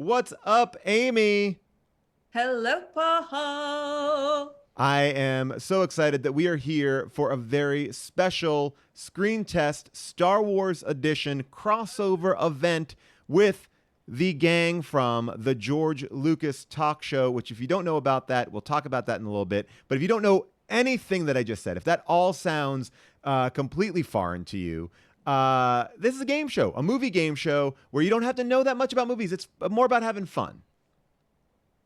What's up, Amy? Hello, Paul. I am so excited that we are here for a very special screen test Star Wars edition crossover event with the gang from the George Lucas talk show, which if you don't know about that, we'll talk about that in a little bit. But if you don't know anything that I just said, if that all sounds completely foreign to you, this is a game show, a movie game show where you don't have to know that much about movies. It's more about having fun.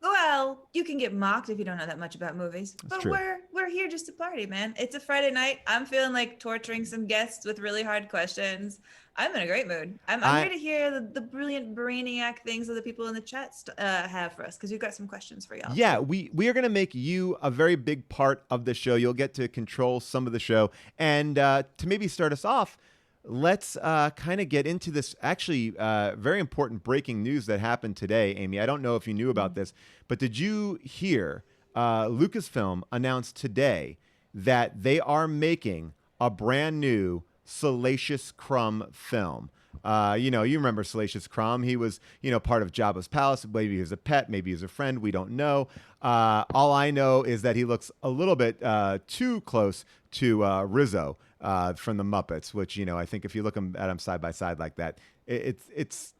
Well, you can get mocked if you don't know that much about movies, That's but true. we're here just to party, man. It's a Friday night. I'm feeling like torturing some guests with really hard questions. I'm in a great mood. I'm here I to hear the brilliant brainiac things that the people in the chat have for us because we've got some questions for y'all Yeah, too. we are going to make you a very big part of the show. You'll get to control some of the show. And to maybe start us off, let's kind of get into this actually very important breaking news that happened today, Amy. I don't know if you knew about this, but did you hear Lucasfilm announced today that they are making a brand new Salacious Crumb film? You remember Salacious Crumb. He was, part of Jabba's palace. Maybe he was a pet. Maybe he was a friend. We don't know. All I know is that he looks a little bit too close to Rizzo from the Muppets, which, I think if you look at him side by side like that, it's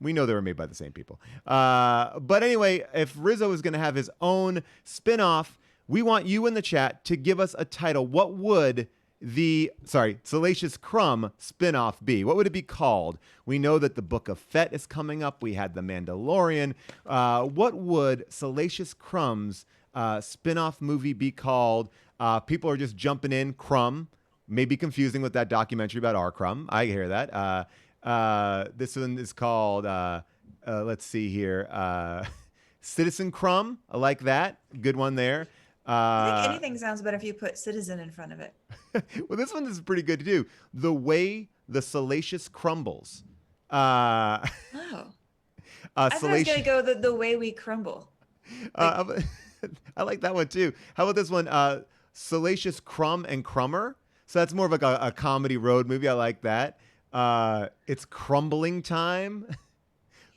we know they were made by the same people. But anyway, if Rizzo is going to have his own spin-off, we want you in the chat to give us a title. What would the Salacious Crumb spin-off be? What would it be called? We know that the Book of Fett is coming up. We had the Mandalorian. What would Salacious Crumb's spin-off movie be called? People are just jumping in. Crumb may be confusing with that documentary about R. Crumb. I hear that. This one is called let's see here, Citizen Crumb. I like that. Good one there. I think anything sounds better if you put citizen in front of it. Well, this one is pretty good too. The Way the Salacious Crumbles. Oh, I thought I was Salacious. gonna go the way we crumble. Like, Uh, I like that one too. How about this one? Salacious Crumb and Crummer. So that's more of like a comedy road movie. I like that. It's Crumbling Time.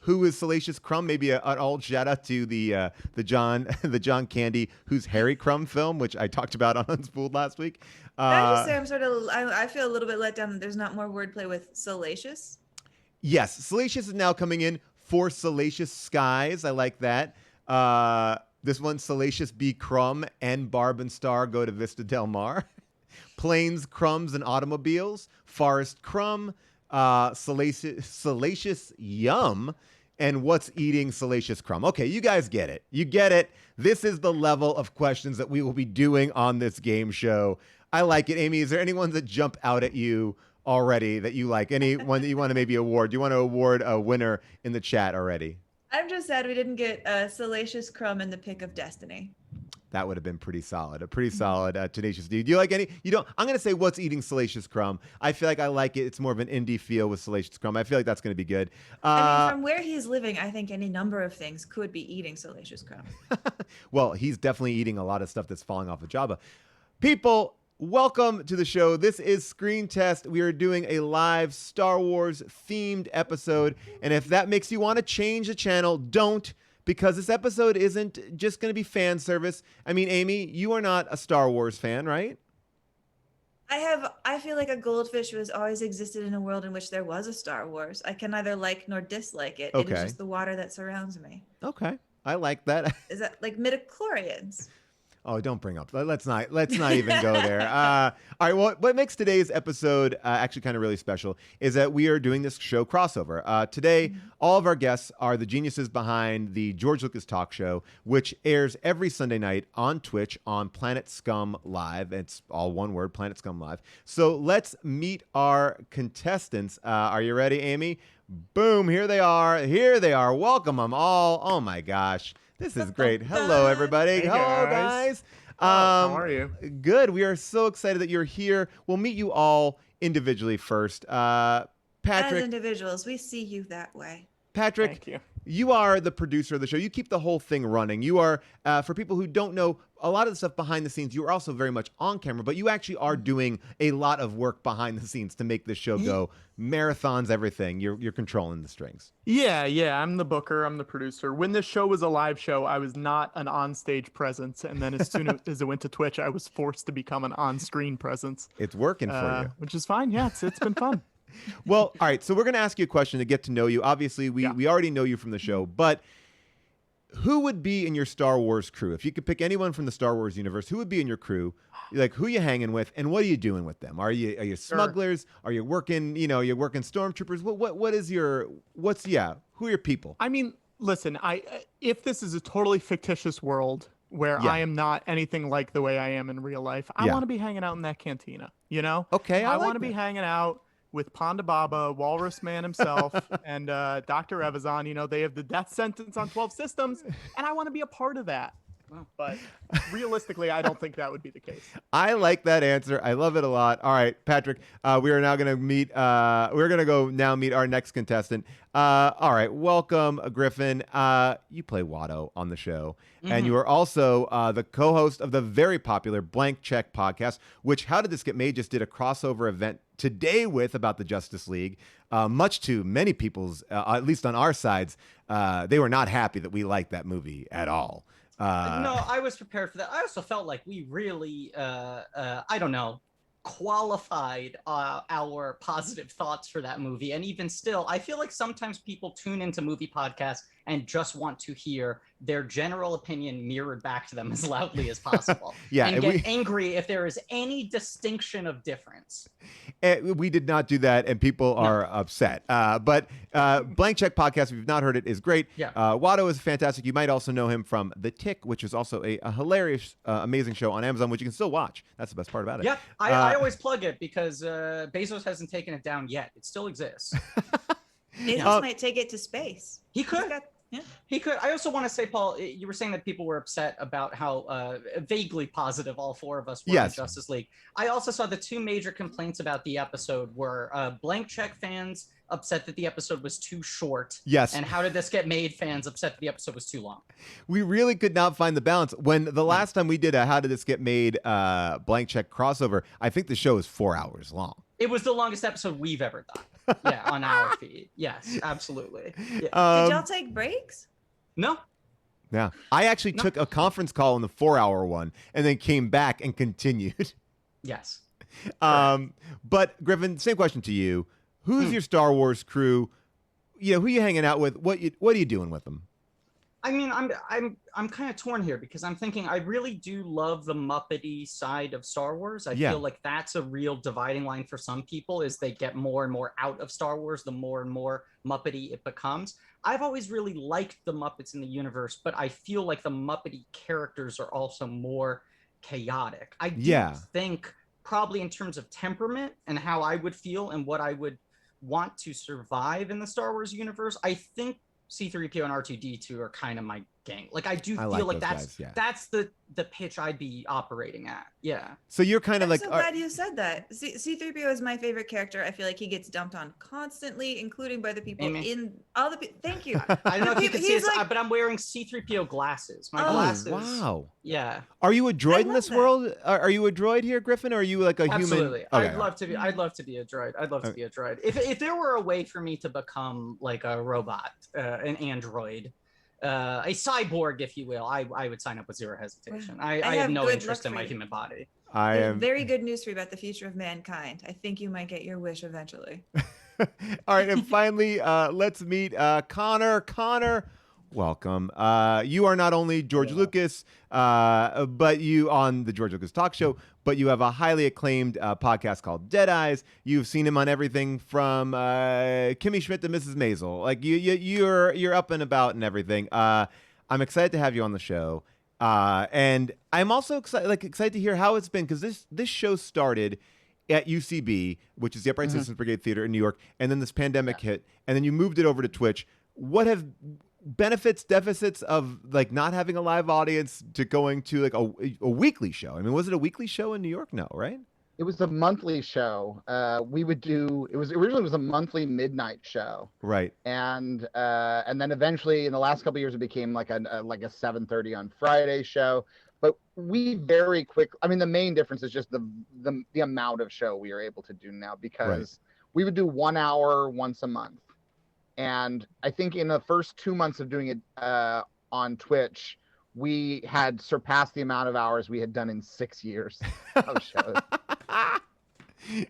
Who is Salacious Crumb? Maybe an old shout out to the John Candy Who's Harry Crumb film, which I talked about on Unspooled last week. can I just say I feel a little bit let down that there's not more wordplay with salacious. Yes, Salacious is now coming in for Salacious Skies. I like that. This one, Salacious B. Crumb and Barb and Star go to Vista Del Mar. Planes, Crumbs, and Automobiles. Forest Crumb. Salacious Yum. And What's Eating Salacious Crumb? Okay, you guys get it. You get it. This is the level of questions that we will be doing on this game show. I like it. Amy, is there any ones that jump out at you already that you like? Any one that you want to maybe award? Do you want to award a winner in the chat already? I'm just sad we didn't get Salacious Crumb in the Pick of Destiny. That would have been pretty solid. A pretty solid Tenacious D. Do you like any? You don't. I'm gonna say What's Eating Salacious Crumb. I feel like I like it. It's more of an indie feel with Salacious Crumb. I feel like that's gonna be good. I mean, from where he's living, I think any number of things could be eating Salacious Crumb. Well, he's definitely eating a lot of stuff that's falling off of Jabba. People, welcome to the show. This is Screen Test. We are doing a live Star Wars themed episode, and if that makes you want to change the channel, don't. Because this episode isn't just going to be fan service. I mean, Amy, you are not a Star Wars fan, right? I feel like a goldfish was always existed in a world in which there was a Star Wars. I can neither like nor dislike it. It is Okay. just the water that surrounds me. Okay. I like that. Is that like midichlorians? Oh, don't bring up. Let's not even go there. All right. Well, what makes today's episode actually kind of really special is that we are doing this show crossover. Today, all of our guests are the geniuses behind the George Lucas Talk Show, which airs every Sunday night on Twitch on Planet Scum Live. It's all one word, Planet Scum Live. So let's meet our contestants. Are you ready, Amy? Boom. Here they are. Here they are. Welcome them all. Oh my gosh. This is great. Hello, everybody. Hey, Hello, guys. guys. How are you? Good. We are so excited that you're here. We'll meet you all individually first. As Patrick, individuals, we see you that way. Patrick, Thank you. you are the producer of the show. You keep the whole thing running. You are, for people who don't know, a lot of the stuff behind the scenes, you are also very much on camera, but you actually are doing a lot of work behind the scenes to make this show go. Marathons, everything. You're controlling the strings. Yeah. I'm the booker. I'm the producer. When this show was a live show, I was not an onstage presence. And then as soon as it went to Twitch, I was forced to become an on-screen presence. It's working for you. Which is fine. Yeah, it's been fun. Well, all right. So we're going to ask you a question to get to know you. Obviously, we already know you from the show, but who would be in your Star Wars crew? If you could pick anyone from the Star Wars universe, who would be in your crew? Like, who you hanging with, and what are you doing with them? Are you smugglers? Are you working? You're working stormtroopers. Who are your people? I mean, listen, if this is a totally fictitious world where I am not anything like the way I am in real life, I want to be hanging out in that cantina. Okay, I want to be hanging out with Ponda Baba, Walrus Man himself, and Dr. Evazan. They have the death sentence on 12 systems, and I want to be a part of that. But realistically, I don't think that would be the case. I like that answer. I love it a lot. All right, Patrick, we are now going to meet. We're going to go now meet our next contestant. All right, welcome, Griffin. You play Watto on the show, and you are also the co-host of the very popular Blank Check podcast, which How Did This Get Made just did a crossover event today with about the Justice League. Much to many people's, at least on our sides, they were not happy that we liked that movie at all. No, I was prepared for that. I also felt like we really, qualified our positive thoughts for that movie. And even still, I feel like sometimes people tune into movie podcasts and just want to hear their general opinion mirrored back to them as loudly as possible. And get angry if there is any distinction of difference. We did not do that, and people are upset. But Blank Check Podcast, if you've not heard it, is great. Yeah. Watto is fantastic. You might also know him from The Tick, which is also a hilarious, amazing show on Amazon, which you can still watch. That's the best part about it. Yeah, I always plug it because Bezos hasn't taken it down yet. It still exists. Bezos might take it to space. He could. He could. I also want to say, Paul, you were saying that people were upset about how vaguely positive all four of us were in Justice League. I also saw the two major complaints about the episode were Blank Check fans upset that the episode was too short. Yes. And How Did This Get Made fans upset that the episode was too long. We really could not find the balance. When the last time we did a How Did This Get Made Blank Check crossover, I think the show is 4 hours long. It was the longest episode we've ever done. On our feed. Yes, absolutely. Yeah. Did y'all take breaks? No. Yeah. I actually took a conference call in the 4-hour one and then came back and continued. Yes. But Griffin, same question to you. Who's your Star Wars crew? Who you hanging out with? What are you doing with them? I mean, I'm kind of torn here because I'm thinking I really do love the Muppety side of Star Wars. I feel like that's a real dividing line for some people is they get more and more out of Star Wars, the more and more Muppety it becomes. I've always really liked the Muppets in the universe, but I feel like the Muppety characters are also more chaotic. I do think probably in terms of temperament and how I would feel and what I would want to survive in the Star Wars universe, I think C-3PO and R2-D2 are kind of my gang. Like I do feel like that's the pitch I'd be operating at. Yeah. So you're kind of I'm so glad you said that. C-3PO is my favorite character. I feel like he gets dumped on constantly, including by the people in all the. Thank you. I don't know if you can see this, but I'm wearing C-3PO glasses. My glasses. Wow. Yeah. Are you a droid in this world? Are you a droid here, Griffin? Or are you like a human? Absolutely. I'd love to be a droid. I'd love to be a droid. If there were a way for me to become like a robot, an android, a cyborg, if you will, I would sign up with zero hesitation. I have no interest in my human body. Very good news for you about the future of mankind. I think you might get your wish eventually. All right, and finally, let's meet Connor. Connor, welcome. You are not only George Lucas, but you on the George Lucas Talk Show, but you have a highly acclaimed podcast called Dead Eyes. You've seen him on everything from Kimmy Schmidt to Mrs. Maisel. Like you're up and about and everything. I'm excited to have you on the show, and I'm also excited to hear how it's been because this show started at UCB, which is the Upright Citizens Brigade Theater in New York, and then this pandemic hit, and then you moved it over to Twitch. What have benefits, deficits of like not having a live audience to going to like a weekly show? I mean, was it a weekly show in New York? No, right? It was a monthly show. We would do. It was originally a monthly midnight show, Right. and then eventually in the last couple of years it became like a 7:30 on Friday show. But we very quick. I mean, the main difference is just the amount of show we are able to do now, because we would do 1 hour once a month, and I think in the first 2 months of doing it on Twitch, we had surpassed the amount of hours we had done in 6 years of shows.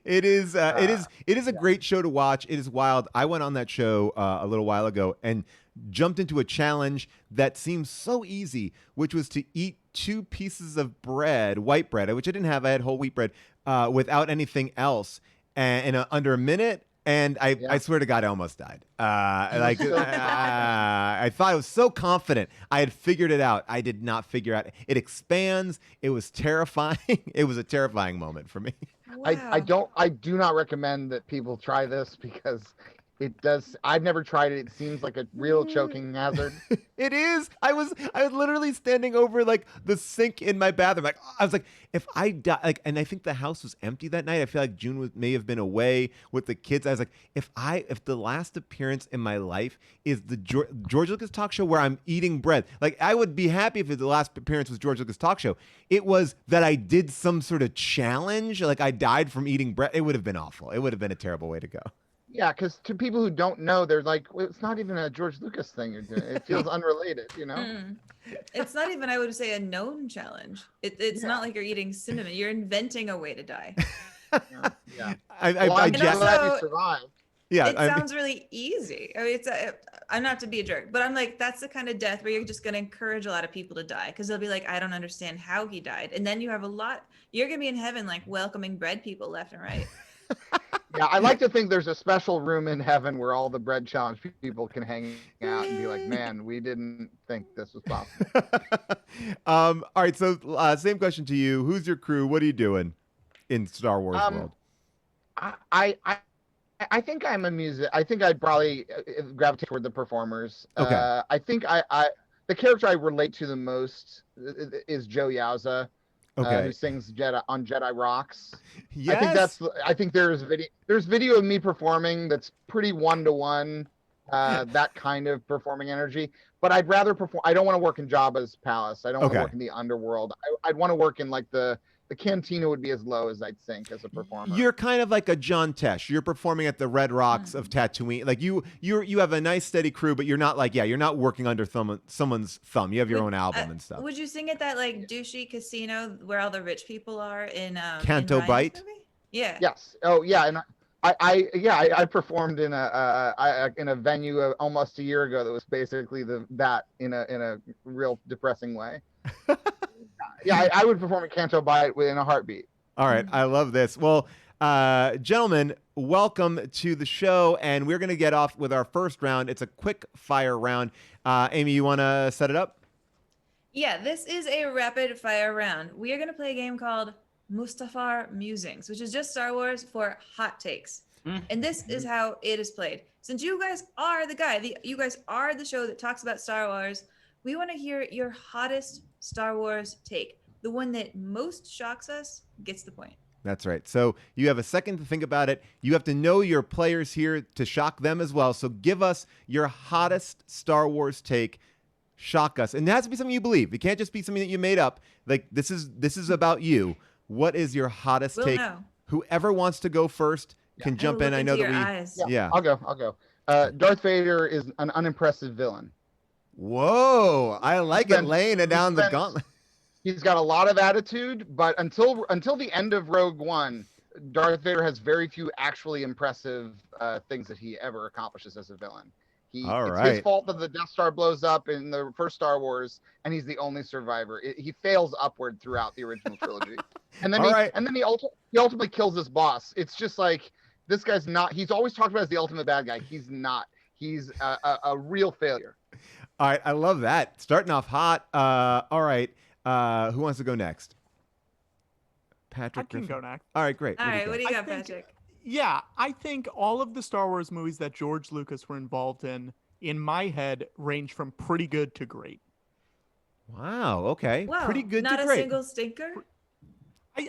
It is a great show to watch. It is wild. I went on that show a little while ago and jumped into a challenge that seems so easy, which was to eat 2 pieces of bread, white bread, which I didn't have. I had whole wheat bread without anything else, and in under a minute. And I swear to God, I almost died. I thought I was so confident I had figured it out. I did not figure out. It expands. It was terrifying. It was a terrifying moment for me. Wow. I do not recommend that people try this, because it does. I've never tried it. It seems like a real choking hazard. It is. I was literally standing over like the sink in my bathroom. Like I was like, if I die, like, and I think the house was empty that night. I feel like June may have been away with the kids. I was like, if the last appearance in my life is the George Lucas talk show where I'm eating bread, like I would be happy if the last appearance was George Lucas talk show. It was that I did some sort of challenge, like I died from eating bread. It would have been awful. It would have been a terrible way to go. Yeah, because to people who don't know, they're like, well, it's not even a George Lucas thing you're doing. It feels unrelated, you know? It's not even, I would say, a known challenge. It's not like you're eating cinnamon. You're inventing a way to die. Yeah. I'm glad also- you survived. Yeah, It sounds really easy. I mean, I'm not to be a jerk, but I'm like, that's the kind of death where you're just going to encourage a lot of people to die, because they'll be like, I don't understand how he died. And then you have you're going to be in heaven, like welcoming bread people left and right. Yeah, I like to think there's a special room in heaven where all the bread challenge people can hang out and be like, man, we didn't think this was possible. All right, so same question to you. Who's your crew? What are you doing in Star Wars world? I think I'm a music. I think I'd probably gravitate toward the performers. Okay. I think the character I relate to the most is Joe Yauza. Okay. Who sings Jedi Rocks? Yes. I think there's video of me performing that's pretty 1-to-1, that kind of performing energy. But I'd rather perform. I don't want to work in Jabba's palace. I don't want to work in the underworld. I'd want to work in like the cantina would be as low as I'd sink as a performer. You're kind of like a John Tesh. You're performing at the Red Rocks of Tatooine. Like you have a nice steady crew, but you're not like, you're not working under someone's thumb. You have your own album and stuff. Would you sing at that like douchey casino where all the rich people are in Canto in Ryan's Bight? movie? Yeah. Yes. Oh yeah, and I performed in a venue almost a year ago that was basically that in a real depressing way. Yeah, I would perform at Canto Bight within a heartbeat. All right, I love this. Well, gentlemen, welcome to the show, and we're going to get off with our first round. It's a quick fire round. Amy, you want to set it up? Yeah, this is a rapid fire round. We are going to play a game called Mustafar Musings, which is just Star Wars for hot takes. And this is how it is played. Since you guys are you guys are the show that talks about Star Wars, we want to hear your hottest Star Wars take. The one that most shocks us gets the point. That's right. So you have a second to think about it. You have to know your players here to shock them as well. So give us your hottest Star Wars take. Shock us. And it has to be something you believe. It can't just be something that you made up. Like this is about you. What is your hottest take? Know. Whoever wants to go first can jump in. I know that we eyes. Yeah. I'll go. Darth Vader is an unimpressive villain. Whoa, I like it, laying it down the gauntlet. He's got a lot of attitude, but until the end of Rogue One, Darth Vader has very few actually impressive things that he ever accomplishes as a villain. It's his fault that the Death Star blows up in the first Star Wars, and he's the only survivor. He fails upward throughout the original trilogy, and then he ultimately kills his boss. It's just like, this guy's not. He's always talked about as the ultimate bad guy. He's not. He's a real failure. All right, I love that. Starting off hot. All right, who wants to go next? Patrick. I can go next. All right, great. All right, what do you got, Patrick? Yeah, I think all of the Star Wars movies that George Lucas were involved in my head, range from pretty good to great. Wow. Okay. Wow, Pretty good not to a great. single stinker.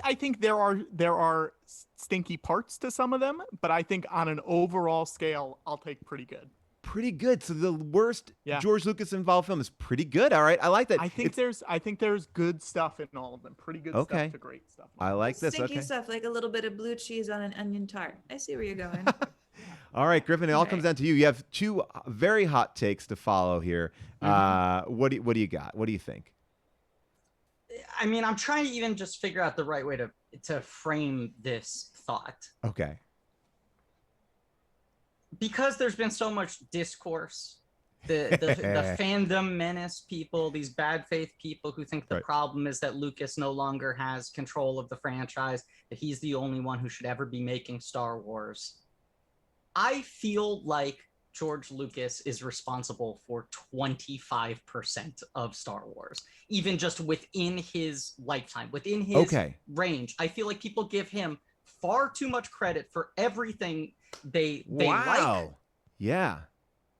I think there are stinky parts to some of them, but I think on an overall scale, I'll take pretty good. Pretty good. So the worst Yeah. George Lucas involved film is pretty good. All right, I like that. I think there's good stuff in all of them. Pretty good Okay. stuff to great stuff. I like this. Stinky Okay. stuff, like a little bit of blue cheese on an onion tart. I see where you're going. All right, Griffin. It all All comes right. down to you. You have two very hot takes to follow here. What do you got? What do you think? I mean, I'm trying to even just figure out the right way to frame this thought. Okay. Because there's been so much discourse, the fandom menace people, these bad faith people who think the Right. problem is that Lucas no longer has control of the franchise, that he's the only one who should ever be making Star Wars. I feel like George Lucas is responsible for 25% of Star Wars, even just within his lifetime, within his range. I feel like people give him far too much credit for everything they like. Yeah.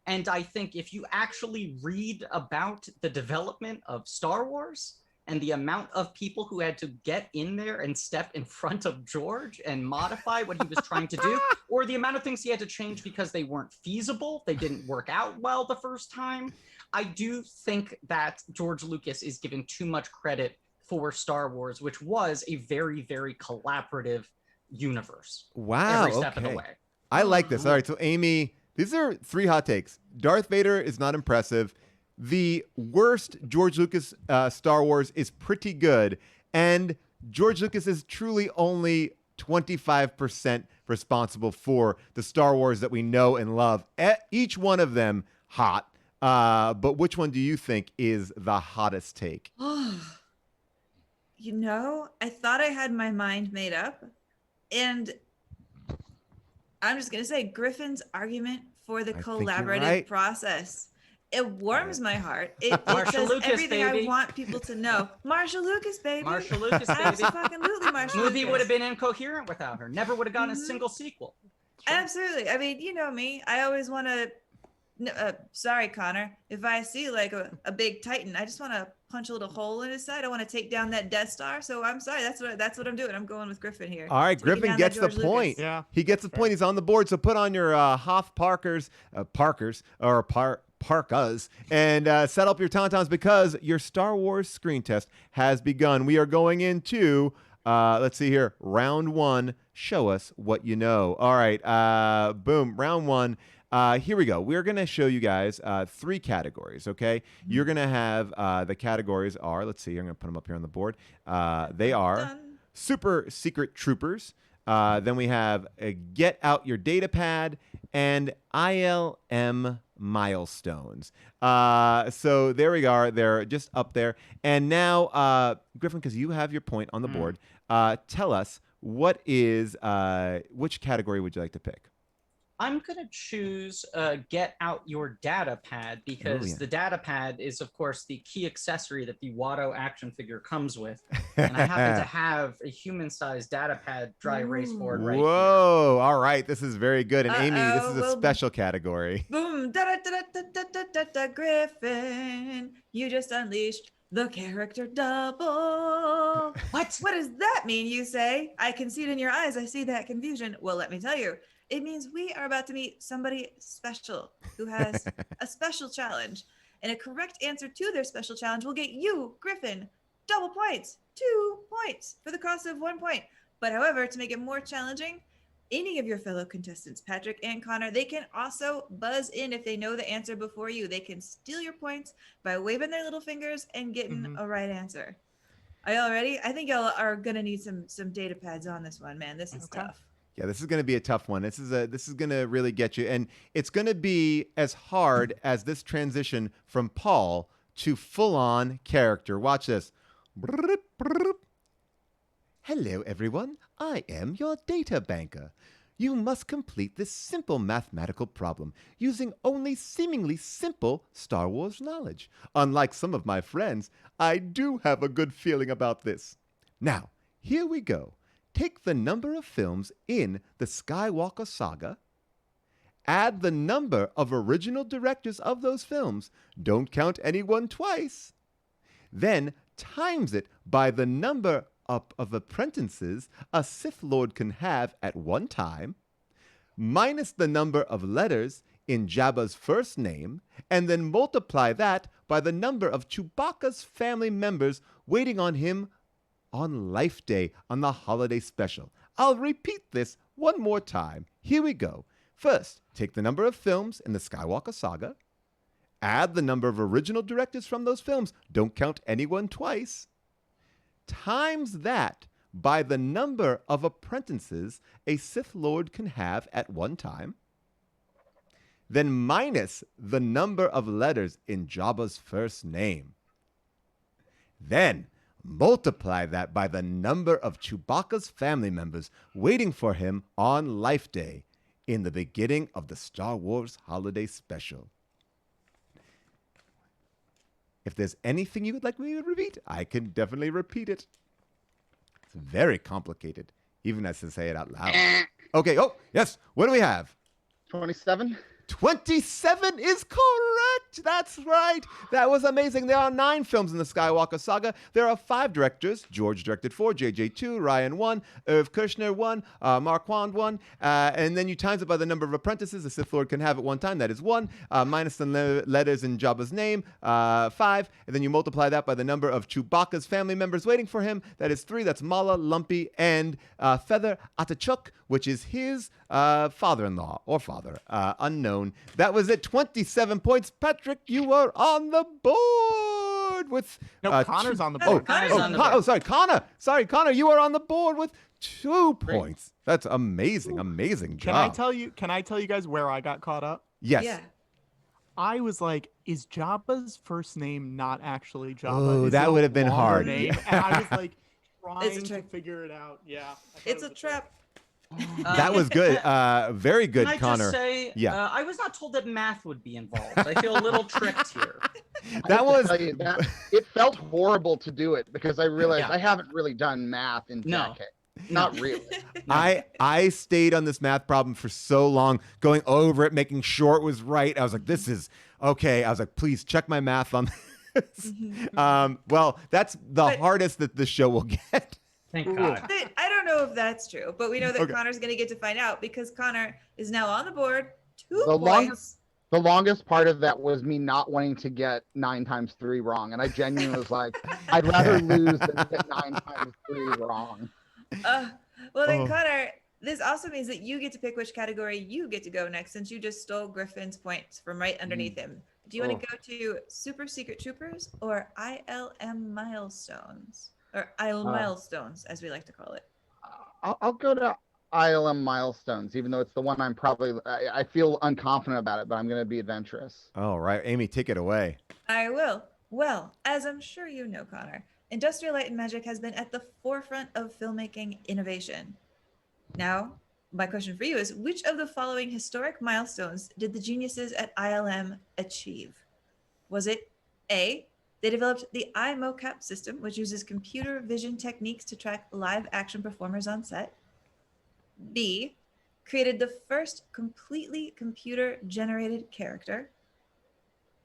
And I think if you actually read about the development of Star Wars and the amount of people who had to get in there and step in front of George and modify what he was trying to do, or the amount of things he had to change because they weren't feasible, they didn't work out well the first time, I do think that George Lucas is given too much credit for Star Wars, which was a very, very collaborative universe. Wow. Every step of the way. I like this. All right, so Amy, these are three hot takes. Darth Vader is not impressive. The worst George Lucas Star Wars is pretty good. And George Lucas is truly only 25% responsible for the Star Wars that we know and love. Each one of them hot. But which one do you think is the hottest take? You know, I thought I had my mind made up. And I'm just going to say Griffin's argument for the collaborative process. It warms my heart. It says Lucas, everything baby. I want people to know. Marshall Lucas, baby. Marshall Lucas, baby. Absolutely, Marshall Movie Lucas. would have been incoherent without her. Never would have gotten a single sequel. Absolutely. I mean, you know me. I always want to. Sorry, Connor. If I see like a big Titan, I just want to punch a little hole in his side. I want to take down that Death Star. So I'm sorry. That's what I'm doing. I'm going with Griffin here. All right, Taking Griffin down gets that the George point. Lucas. Yeah. He gets the point. He's on the board. So put on your Hoff Parkers, parkas, and set up your tauntauns because your Star Wars screen test has begun. We are going into, let's see here, round one. Show us what you know. All right, boom, round one. Here we go. We're going to show you guys three categories, okay? You're going to have the categories are, let's see, I'm going to put them up here on the board. They are Done. Super Secret Troopers. Then we have Get Out Your Data Pad and ILM Milestones. So there we are. They're just up there. And now, Griffin, because you have your point on the board, tell us what is, which category would you like to pick? I'm going to choose Get Out Your Data Pad because the data pad is, of course, the key accessory that the Watto action figure comes with. And I happen to have a human-sized data pad dry erase board right Whoa. All right. This is very good. And Amy, this is a Well, special category. Boom. Da, da, da, da, da, da, da, da, Griffin. You just unleashed the character double. What does that mean, you say? I can see it in your eyes. I see that confusion. Well, let me tell you. It means we are about to meet somebody special who has a special challenge. And a correct answer to their special challenge will get you, Griffin, double points, 2 points for the cost of 1 point. But however, to make it more challenging, any of your fellow contestants, Patrick and Connor, they can also buzz in if they know the answer before you. They can steal your points by waving their little fingers and getting a right answer. Are y'all ready? I think y'all are gonna need some data pads on this one, man. This is tough. Yeah, this is going to be a tough one. This is going to really get you. And it's going to be as hard as this transition from Paul to full-on character. Watch this. Hello, everyone. I am your data banker. You must complete this simple mathematical problem using only seemingly simple Star Wars knowledge. Unlike some of my friends, I do have a good feeling about this. Now, here we go. Take the number of films in the Skywalker saga, add the number of original directors of those films, don't count anyone twice, then times it by the number up of apprentices a Sith Lord can have at one time, minus the number of letters in Jabba's first name, and then multiply that by the number of Chewbacca's family members waiting on him on Life Day on the holiday special. I'll repeat this one more time. Here we go. First, take the number of films in the Skywalker saga, add the number of original directors from those films, don't count anyone twice, times that by the number of apprentices a Sith Lord can have at one time, then minus the number of letters in Jabba's first name. Then multiply that by the number of Chewbacca's family members waiting for him on Life Day in the beginning of the Star Wars holiday special. If there's anything you would like me to repeat, I can definitely repeat it. It's very complicated, even as to say it out loud. Okay, oh, yes, what do we have? 27. 27 is correct. That's right. That was amazing. There are 9 films in the Skywalker saga. There are 5 directors. George directed 4, JJ 2, Ryan 1, Irv Kirshner 1, Marquand 1, and then you times it by the number of apprentices a Sith Lord can have at one time. That is 1, minus the letters in Jabba's name, 5, and then you multiply that by the number of Chewbacca's family members waiting for him. That is 3. That's Mala, Lumpy, and Feather Atachuk, which is his father-in-law or father, unknown. That was at 27 points. Patrick, you are on the board with... No, Connor's on the board. Sorry, Connor. Sorry, Connor, you are on the board with 2 points. That's amazing. Amazing job. Can I tell you guys where I got caught up? Yes. Yeah. I was like, is Jabba's first name not actually Jabba? Oh, that would have been hard. Name? And I was like trying It's a to trick. figure it out. Yeah. It's a trap. That was good. Very good, Can I Connor. just say, Yeah. I was not told that math would be involved. I feel a little tricked here. That was... It felt horrible to do it because I realized Yeah. I haven't really done math in No. decades. Not really. I stayed on this math problem for so long, going over it, making sure it was right. I was like, this is okay. I was like, please check my math on this. Well, that's the hardest that the show will get. Thank God. I don't know if that's true, but we know that Okay. Connor's going to get to find out because Connor is now on the board. 2 The points. The longest part of that was me not wanting to get 9 times 3 wrong. And I genuinely was like, I'd rather lose than get 9 times 3 wrong. Well, then, Connor, this also means that you get to pick which category you get to go next since you just stole Griffin's points from right underneath him. Do you want to go to Super Secret Troopers or ILM Milestones? Or IL Milestones, as we like to call it. I'll go to ILM Milestones, even though it's the one I feel unconfident about it, but I'm going to be adventurous. All right, Amy, take it away. I will. Well, as I'm sure you know, Connor, Industrial Light and Magic has been at the forefront of filmmaking innovation. Now, my question for you is, which of the following historic milestones did the geniuses at ILM achieve? Was it A, they developed the iMocap system, which uses computer vision techniques to track live action performers on set? B, created the first completely computer-generated character?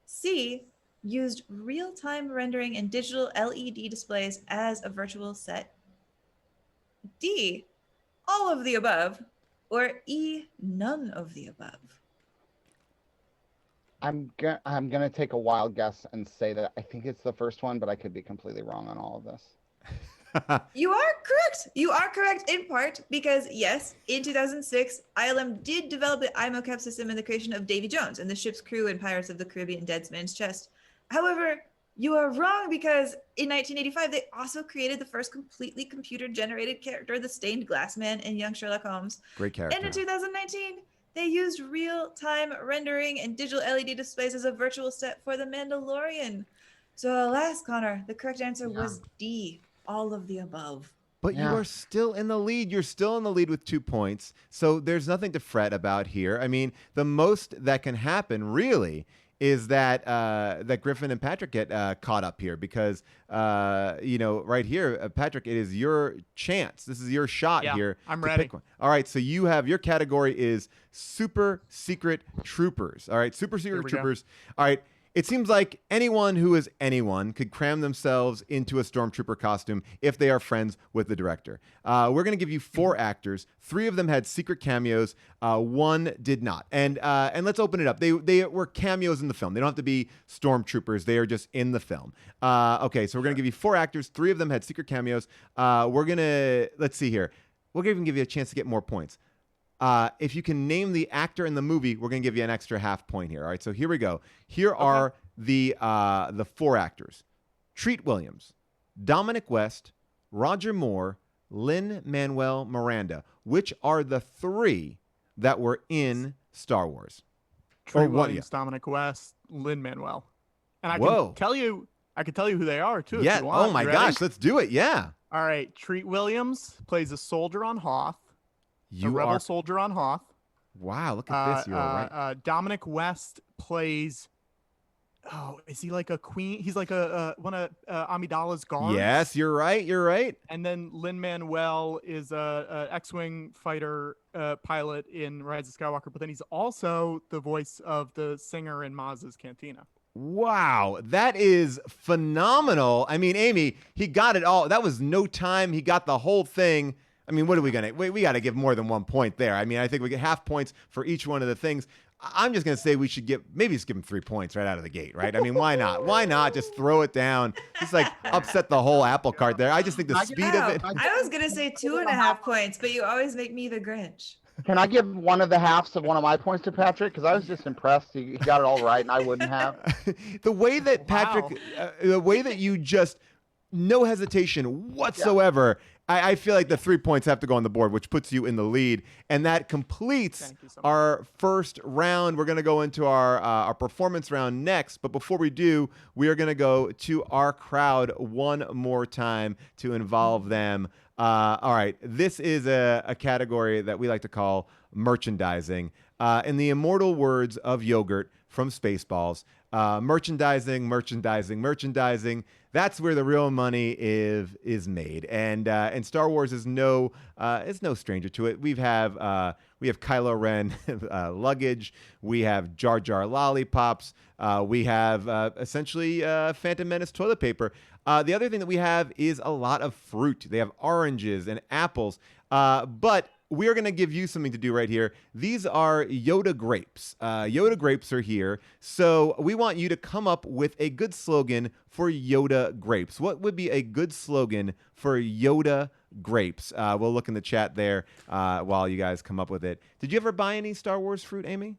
C, used real-time rendering and digital LED displays as a virtual set? D, all of the above? Or E, none of the above? I'm gonna take a wild guess and say that I think it's the first one, but I could be completely wrong on all of this. You are correct. You are correct in part because, yes, in 2006, ILM did develop the iMocap system in the creation of Davy Jones and the ship's crew in Pirates of the Caribbean Dead Man's Chest. However, you are wrong because in 1985, they also created the first completely computer-generated character, the Stained Glass Man in Young Sherlock Holmes. Great character. And in 2019, they used real-time rendering and digital LED displays as a virtual set for The Mandalorian. So alas, Connor, the correct answer was D, all of the above. But you are still in the lead. You're still in the lead with 2 points. So there's nothing to fret about here. I mean, the most that can happen really is that that Griffin and Patrick get caught up here because, right here, Patrick, it is your chance. This is your shot here. I'm to ready. pick one. All right, so you have your category is Super Secret Troopers. All right, Super Secret Troopers. All right, It seems like anyone who is anyone could cram themselves into a stormtrooper costume if they are friends with the director. We're going to give you 4 actors. 3 of them had secret cameos. 1 did not. And let's open it up. They were cameos in the film. They don't have to be stormtroopers. They are just in the film. Okay, so we're going to give you 4 actors. 3 of them had secret cameos. Let's see here. We'll even give you a chance to get more points. If you can name the actor in the movie, we're going to give you an extra half point here. All right, so here we go. Here are the 4 actors: Treat Williams, Dominic West, Roger Moore, Lin-Manuel Miranda. Which are the 3 that were in Star Wars? Treat Williams, Dominic West, Lin-Manuel. And I can tell you who they are too. Yeah. If you want. Oh my gosh, let's do it. Yeah. All right. Treat Williams plays a soldier on Hoth. A rebel soldier on Hoth. Wow, look at this. You're all right. Dominic West plays. Oh, is he like a queen? He's like one of Amidala's guards. Yes, you're right. You're right. And then Lin-Manuel is a X-wing fighter pilot in Rise of Skywalker, but then he's also the voice of the singer in Maz's Cantina. Wow, that is phenomenal. I mean, Amy, he got it all. That was no time. He got the whole thing. I mean, what are we going to... We got to give more than 1 point there. I mean, I think we get half points for each one of the things. I'm just going to say we should maybe just give him 3 points right out of the gate, right? I mean, why not? Why not just throw it down? Just like upset the whole apple cart there. I just think the speed of it... I was going to say 2.5 points, but you always make me the Grinch. Can I give one of the halves of one of my points to Patrick? Because I was just impressed. He got it all right, and I wouldn't have. The way that Patrick... the way that you just... No hesitation whatsoever... Yeah. I feel like the 3 points have to go on the board, which puts you in the lead. And that completes our first round. We're going to go into our performance round next. But before we do, we are going to go to our crowd one more time to involve them. All right. This is a category that we like to call merchandising. In the immortal words of Yogurt from Spaceballs, merchandising. That's where the real money is made, and Star Wars is no stranger to it. We have Kylo Ren luggage, we have Jar Jar lollipops, we have essentially Phantom Menace toilet paper. The other thing that we have is a lot of fruit. They have oranges and apples, but we are going to give you something to do right here. These are Yoda grapes. Yoda grapes are here. So we want you to come up with a good slogan for Yoda grapes. What would be a good slogan for Yoda grapes? We'll look in the chat there while you guys come up with it. Did you ever buy any Star Wars fruit, Amy?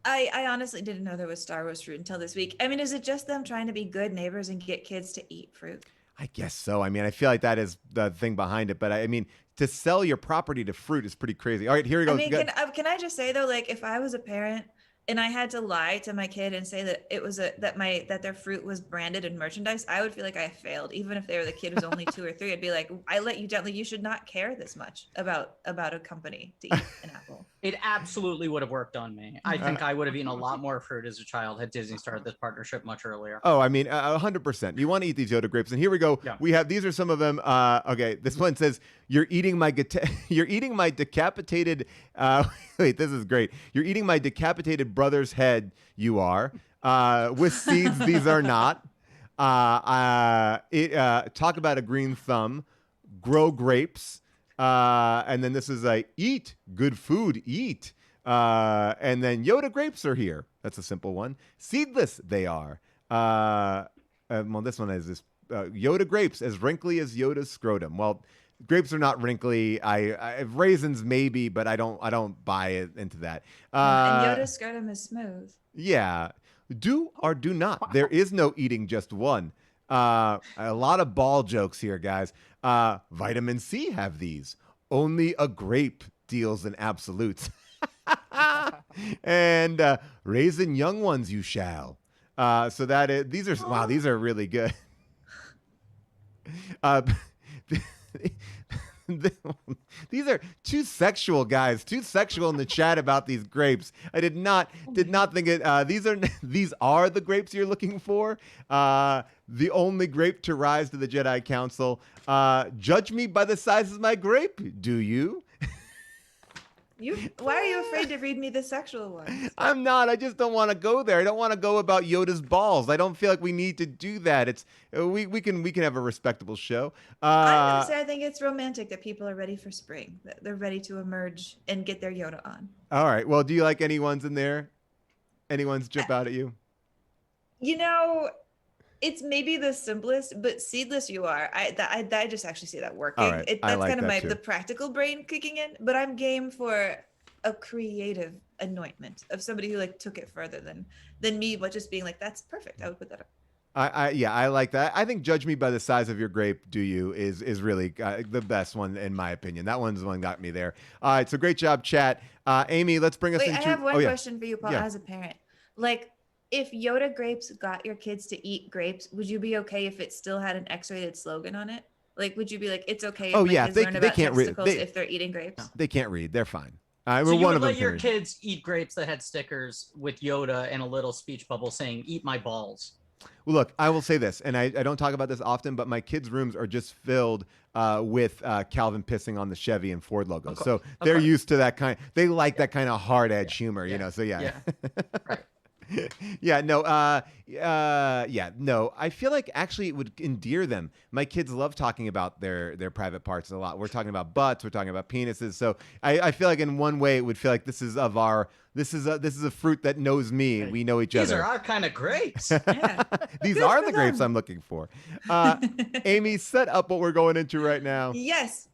I honestly didn't know there was Star Wars fruit until this week. I mean, is it just them trying to be good neighbors and get kids to eat fruit? I guess so. I mean, I feel like that is the thing behind it. But I mean, to sell your property to fruit is pretty crazy. All right, here we go. I mean, can I just say though, like if I was a parent and I had to lie to my kid and say that it was that their fruit was branded and merchandise, I would feel like I failed. Even if they were the kid who's only 2 or 3, I'd be like, I let you down. Like, you should not care this much about a company to eat an apple. It absolutely would have worked on me. I think I would have eaten a lot more fruit as a child had Disney started this partnership much earlier. Oh, I mean, 100%. You want to eat these Yoda grapes, and here we go. Yeah. We have these are some of them. Okay, this one says, "You're eating my decapitated." Wait, this is great. You're eating my decapitated brother's head. You are with seeds. These are not. Talk about a green thumb. Grow grapes. And then this is eat good food, eat. And then Yoda grapes are here. That's a simple one. Seedless they are. Well, this one is this Yoda grapes as wrinkly as Yoda's scrotum. Well, grapes are not wrinkly. I raisins maybe, but I don't buy it into that. And Yoda's scrotum is smooth. Yeah. Do or do not. There is no eating just one. A lot of ball jokes here, guys. Vitamin C have these. Only a grape deals in absolutes. And raisin young ones you shall. So that is, these are really good. These are too sexual, guys. Too sexual in the chat about these grapes. I did not think it. These are the grapes you're looking for. The only grape to rise to the Jedi Council. Judge me by the size of my grape, do you? Why are you afraid to read me the sexual ones? I'm not. I just don't want to go there. I don't want to go about Yoda's balls. I don't feel like we need to do that. It's we can have a respectable show. I'm gonna say I think it's romantic that people are ready for spring. That they're ready to emerge and get their Yoda on. All right. Well, do you like any ones in there? Any ones jump out at you? You know, it's maybe the simplest, but seedless you are. I just actually see that working. All right. That's like kind of that the practical brain kicking in, but I'm game for a creative anointment of somebody who like took it further than me, but just being like, that's perfect. I would put that up. I like that. I think "Judge Me by the Size of Your Grape, Do You" is really the best one in my opinion. That one's the one that got me there. All right, so great job, chat. Amy, let's bring us into. I have one question for you, Paul, as a parent. Like, if Yoda grapes got your kids to eat grapes, would you be okay if it still had an X-rated slogan on it? Like, would you be like, it's okay if my kids learn about testicles if they're eating grapes? They can't read. They're fine. So you would let your kids eat grapes that had stickers with Yoda and a little speech bubble saying, "Eat my balls." Well, look, I will say this, and I don't talk about this often, but my kids' rooms are just filled with Calvin pissing on the Chevy and Ford logos. So they're used to that kind. They like that kind of hard edge humor, you know. So yeah. Right. No. I feel like actually it would endear them. My kids love talking about their private parts a lot. We're talking about butts. We're talking about penises. So I feel like in one way it would feel like this is a fruit that knows me. We know each other. These are our kind of grapes. Yeah. These are the grapes I'm looking for. Amy, set up what we're going into right now. Yes.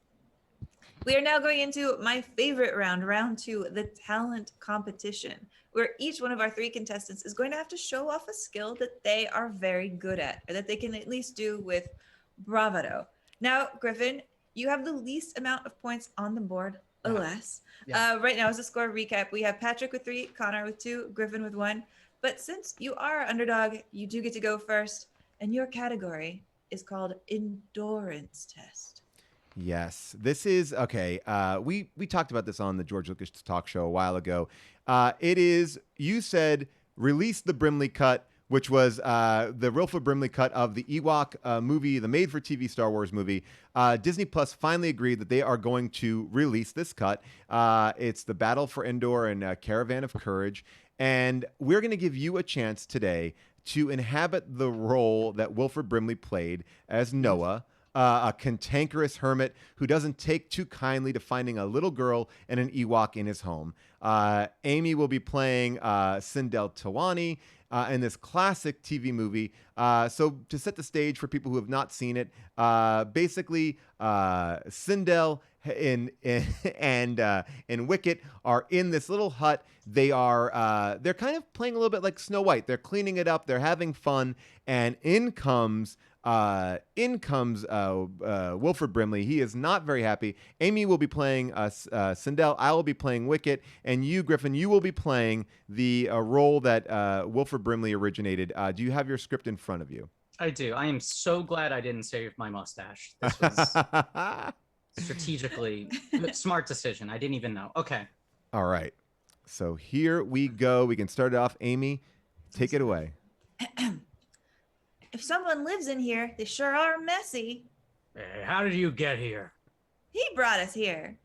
We are now going into my favorite round 2, the talent competition, where each one of our 3 contestants is going to have to show off a skill that they are very good at, or that they can at least do with bravado. Now, Griffin, you have the least amount of points on the board, alas. Right now, as a score recap, we have Patrick with 3, Connor with 2, Griffin with 1. But since you are our underdog, you do get to go first, and your category is called Endurance Test. Yes, this is okay. We talked about this on the George Lucas talk show a while ago. It is, you said, release the Brimley cut, which was the Wilford Brimley cut of the Ewok movie, the made-for-TV Star Wars movie. Disney Plus finally agreed that they are going to release this cut. It's the Battle for Endor and Caravan of Courage, and we're going to give you a chance today to inhabit the role that Wilford Brimley played as Noah. A cantankerous hermit who doesn't take too kindly to finding a little girl and an Ewok in his home. Amy will be playing Sindel Tawani in this classic TV movie. So to set the stage for people who have not seen it, basically Sindel and Wicket are in this little hut. They're kind of playing a little bit like Snow White. They're cleaning it up. They're having fun, and in comes Wilford Brimley. He is not very happy. Amy will be playing Sindel. I will be playing Wicket, and you, Griffin, you will be playing the role that Wilford Brimley originated. Do you have your script in front of you? I do. I am so glad I didn't save my mustache. This was strategically smart decision. I didn't even know. Okay. All right. So here we go. We can start it off. Amy, take it away. If someone lives in here, they sure are messy. Hey, how did you get here? He brought us here.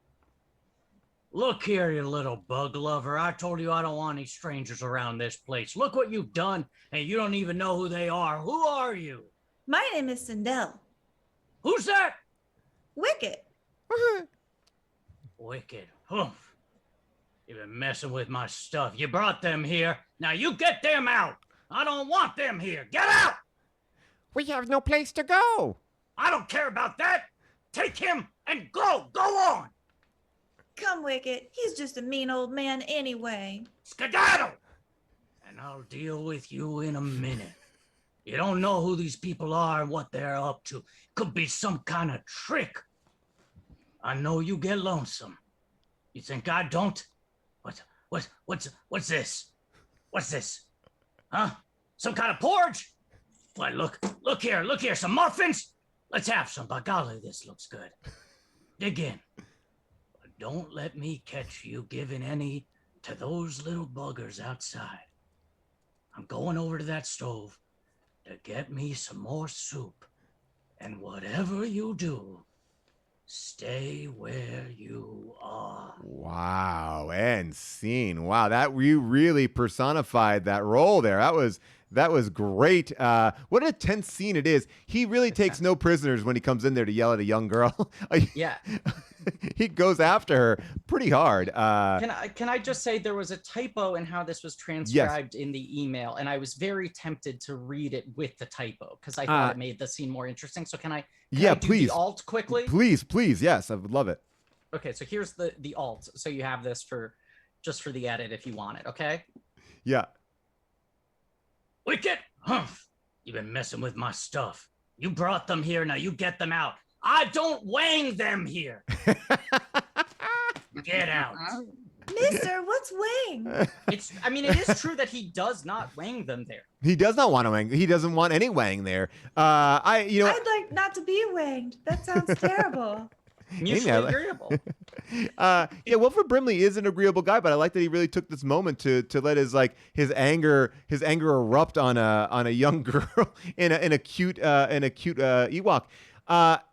Look here, you little bug lover. I told you I don't want any strangers around this place. Look what you've done, and you don't even know who they are. Who are you? My name is Sindel. Who's that? Wicket. Wicked. Humph. You've been messing with my stuff. You brought them here. Now you get them out. I don't want them here. Get out! We have no place to go. I don't care about that. Take him and go. Go on. Come, Wicket. He's just a mean old man anyway. Skedaddle! And I'll deal with you in a minute. You don't know who these people are and what they're up to. Could be some kind of trick. I know you get lonesome. You think I don't? What's this? What's this? Huh? Some kind of porridge? Why, look here, some muffins? Let's have some. By golly, this looks good. Dig in. But don't let me catch you giving any to those little buggers outside. I'm going over to that stove to get me some more soup. And whatever you do, stay where you are. Wow, and scene. Wow, that you really personified that role there. That was great. What a tense scene it is. He really takes no prisoners when he comes in there to yell at a young girl. Yeah. He goes after her pretty hard. Can I just say there was a typo in how this was transcribed in the email, and I was very tempted to read it with the typo because I thought it made the scene more interesting. So can I do please. the alt quickly? Please, yes, I would love it. Okay, so here's the alt. So you have this for the edit if you want it, okay? Yeah. Wicket, humph! You've been messing with my stuff. You brought them here, now you get them out. I don't wang them here. Get out. Mister, what's wang? It is true that he does not wang them there. He does not want to wang. He doesn't want any wang there. I'd like not to be wanged. That sounds terrible. Mutually agreeable. Wilford Brimley is an agreeable guy, but I like that he really took this moment to let his anger erupt on a young girl in a cute Ewok.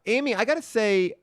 Amy, I gotta say,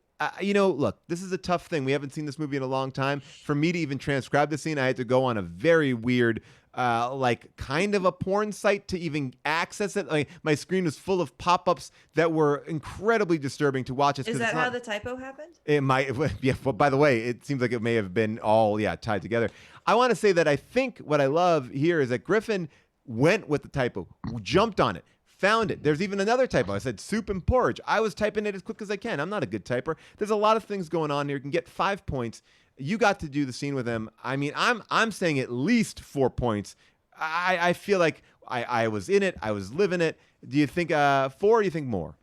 look, this is a tough thing. We haven't seen this movie in a long time. For me to even transcribe the scene, I had to go on a very weird, kind of a porn site to even access it. Like, my screen was full of pop-ups that were incredibly disturbing to watch. Is that how the typo happened? It might. Yeah. Well, by the way, it seems like it may have been all tied together. I want to say that I think what I love here is that Griffin went with the typo, jumped on it. Found it. There's even another typo. I said soup and porridge. I was typing it as quick as I can. I'm not a good typer. There's a lot of things going on here. You can get 5 points. You got to do the scene with him. I mean, I'm saying at least 4 points. I feel like I was in it. I was living it. Do you think 4 or do you think more?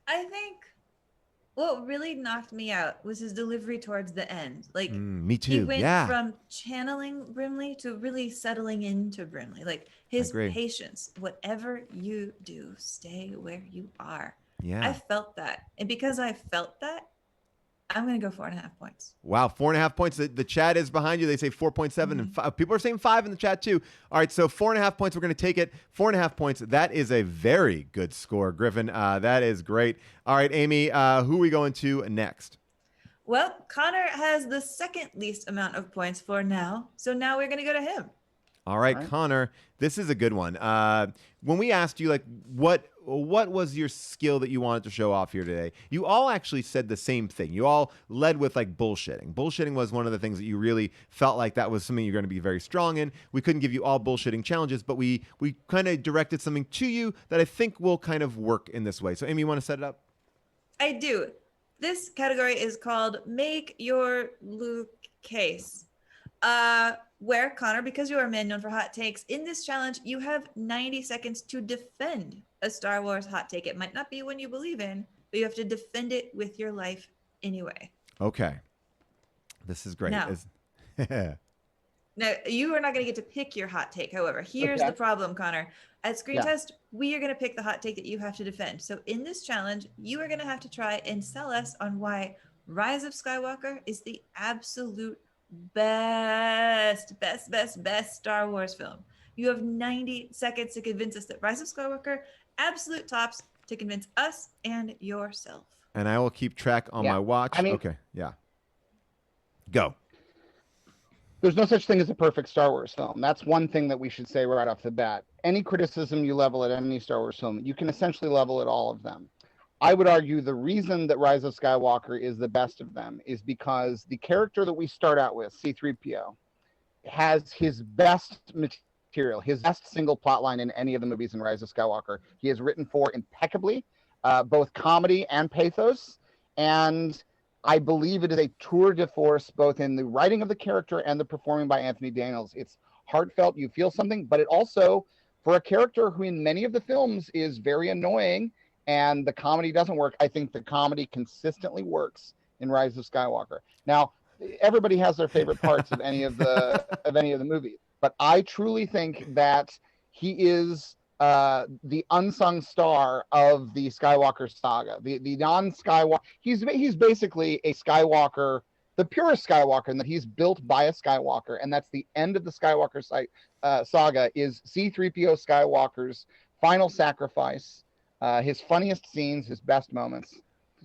I think what really knocked me out was his delivery towards the end. Like, me too. He went from channeling Brimley to really settling into Brimley. Like, his patience. Whatever you do, stay where you are. Yeah. I felt that. And because I felt that, I'm going to go 4.5 points. Wow, 4.5 points. The chat is behind you. They say 4.7, and 5. People are saying 5 in the chat too. All right, so 4.5 points. We're going to take it. 4.5 points. That is a very good score, Griffin. That is great. All right, Amy, who are we going to next? Well, Connor has the second least amount of points for now, so now we're going to go to him. All right, Connor, this is a good one. When we asked you, what was your skill that you wanted to show off here today? You all actually said the same thing. You all led with bullshitting. Bullshitting was one of the things that you really felt like that was something you're going to be very strong in. We couldn't give you all bullshitting challenges, but we kind of directed something to you that I think will kind of work in this way. So, Amy, you want to set it up? I do. This category is called Make Your Luke Case. Where, Connor, because you are a man known for hot takes, in this challenge, you have 90 seconds to defend a Star Wars hot take. It might not be one you believe in, but you have to defend it with your life anyway. Okay. This is great. Now, you are not going to get to pick your hot take. However, here's the problem, Connor. At Screen Test, we are going to pick the hot take that you have to defend. So in this challenge, you are going to have to try and sell us on why Rise of Skywalker is the absolute best Star Wars film. You have 90 seconds to convince us that Rise of Skywalker absolute tops to convince us and yourself. And I will keep track on my watch. Okay, yeah. Go. There's no such thing as a perfect Star Wars film. That's one thing that we should say right off the bat. Any criticism you level at any Star Wars film, you can essentially level at all of them. I would argue the reason that Rise of Skywalker is the best of them is because the character that we start out with, C-3PO, has his best material, his best single plot line in any of the movies in Rise of Skywalker. He is written for impeccably, both comedy and pathos, and I believe it is a tour de force both in the writing of the character and the performing by Anthony Daniels. It's heartfelt, you feel something, but it also, for a character who in many of the films is very annoying, and the comedy doesn't work, I think the comedy consistently works in Rise of Skywalker. Now, everybody has their favorite parts of any of the movies, but I truly think that he is the unsung star of the Skywalker saga. The non-Skywalker, he's basically a Skywalker, the purest Skywalker, in that he's built by a Skywalker, and that's the end of the Skywalker saga is C-3PO Skywalker's final sacrifice. His funniest scenes, his best moments.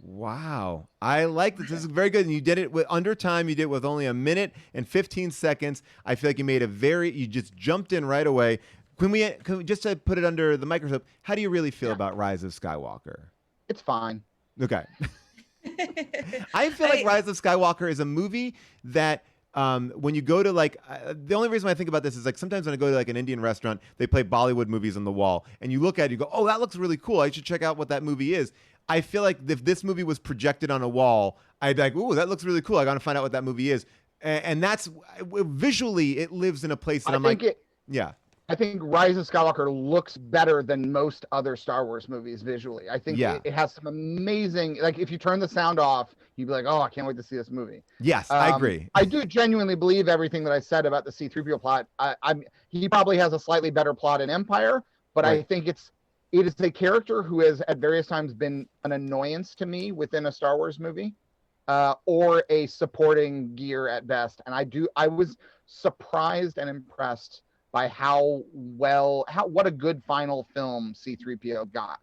Wow. I like this. This is very good. And you did it with under time. You did it with only 1:15. I feel like you just jumped in right away. Can we just to put it under the microscope, how do you really feel about Rise of Skywalker? It's fine. Okay. I feel like Rise of Skywalker is a movie that when you go to the only reason I think about this is like sometimes when I go to like an Indian restaurant, they play Bollywood movies on the wall and you look at it, you go, oh, that looks really cool. I should check out what that movie is. I feel like if this movie was projected on a wall, I'd be like, ooh, that looks really cool. I got to find out what that movie is. And that's visually, it lives in a place that yeah. I think Rise of Skywalker looks better than most other Star Wars movies visually. I think it has some amazing, like if you turn the sound off, you'd be like, oh, I can't wait to see this movie. Yes, I agree. I do genuinely believe everything that I said about the C-3PO plot. He probably has a slightly better plot in Empire, but right. I think it is a character who has at various times been an annoyance to me within a Star Wars movie, or a supporting gear at best. And I was surprised and impressed by what a good final film C-3PO got.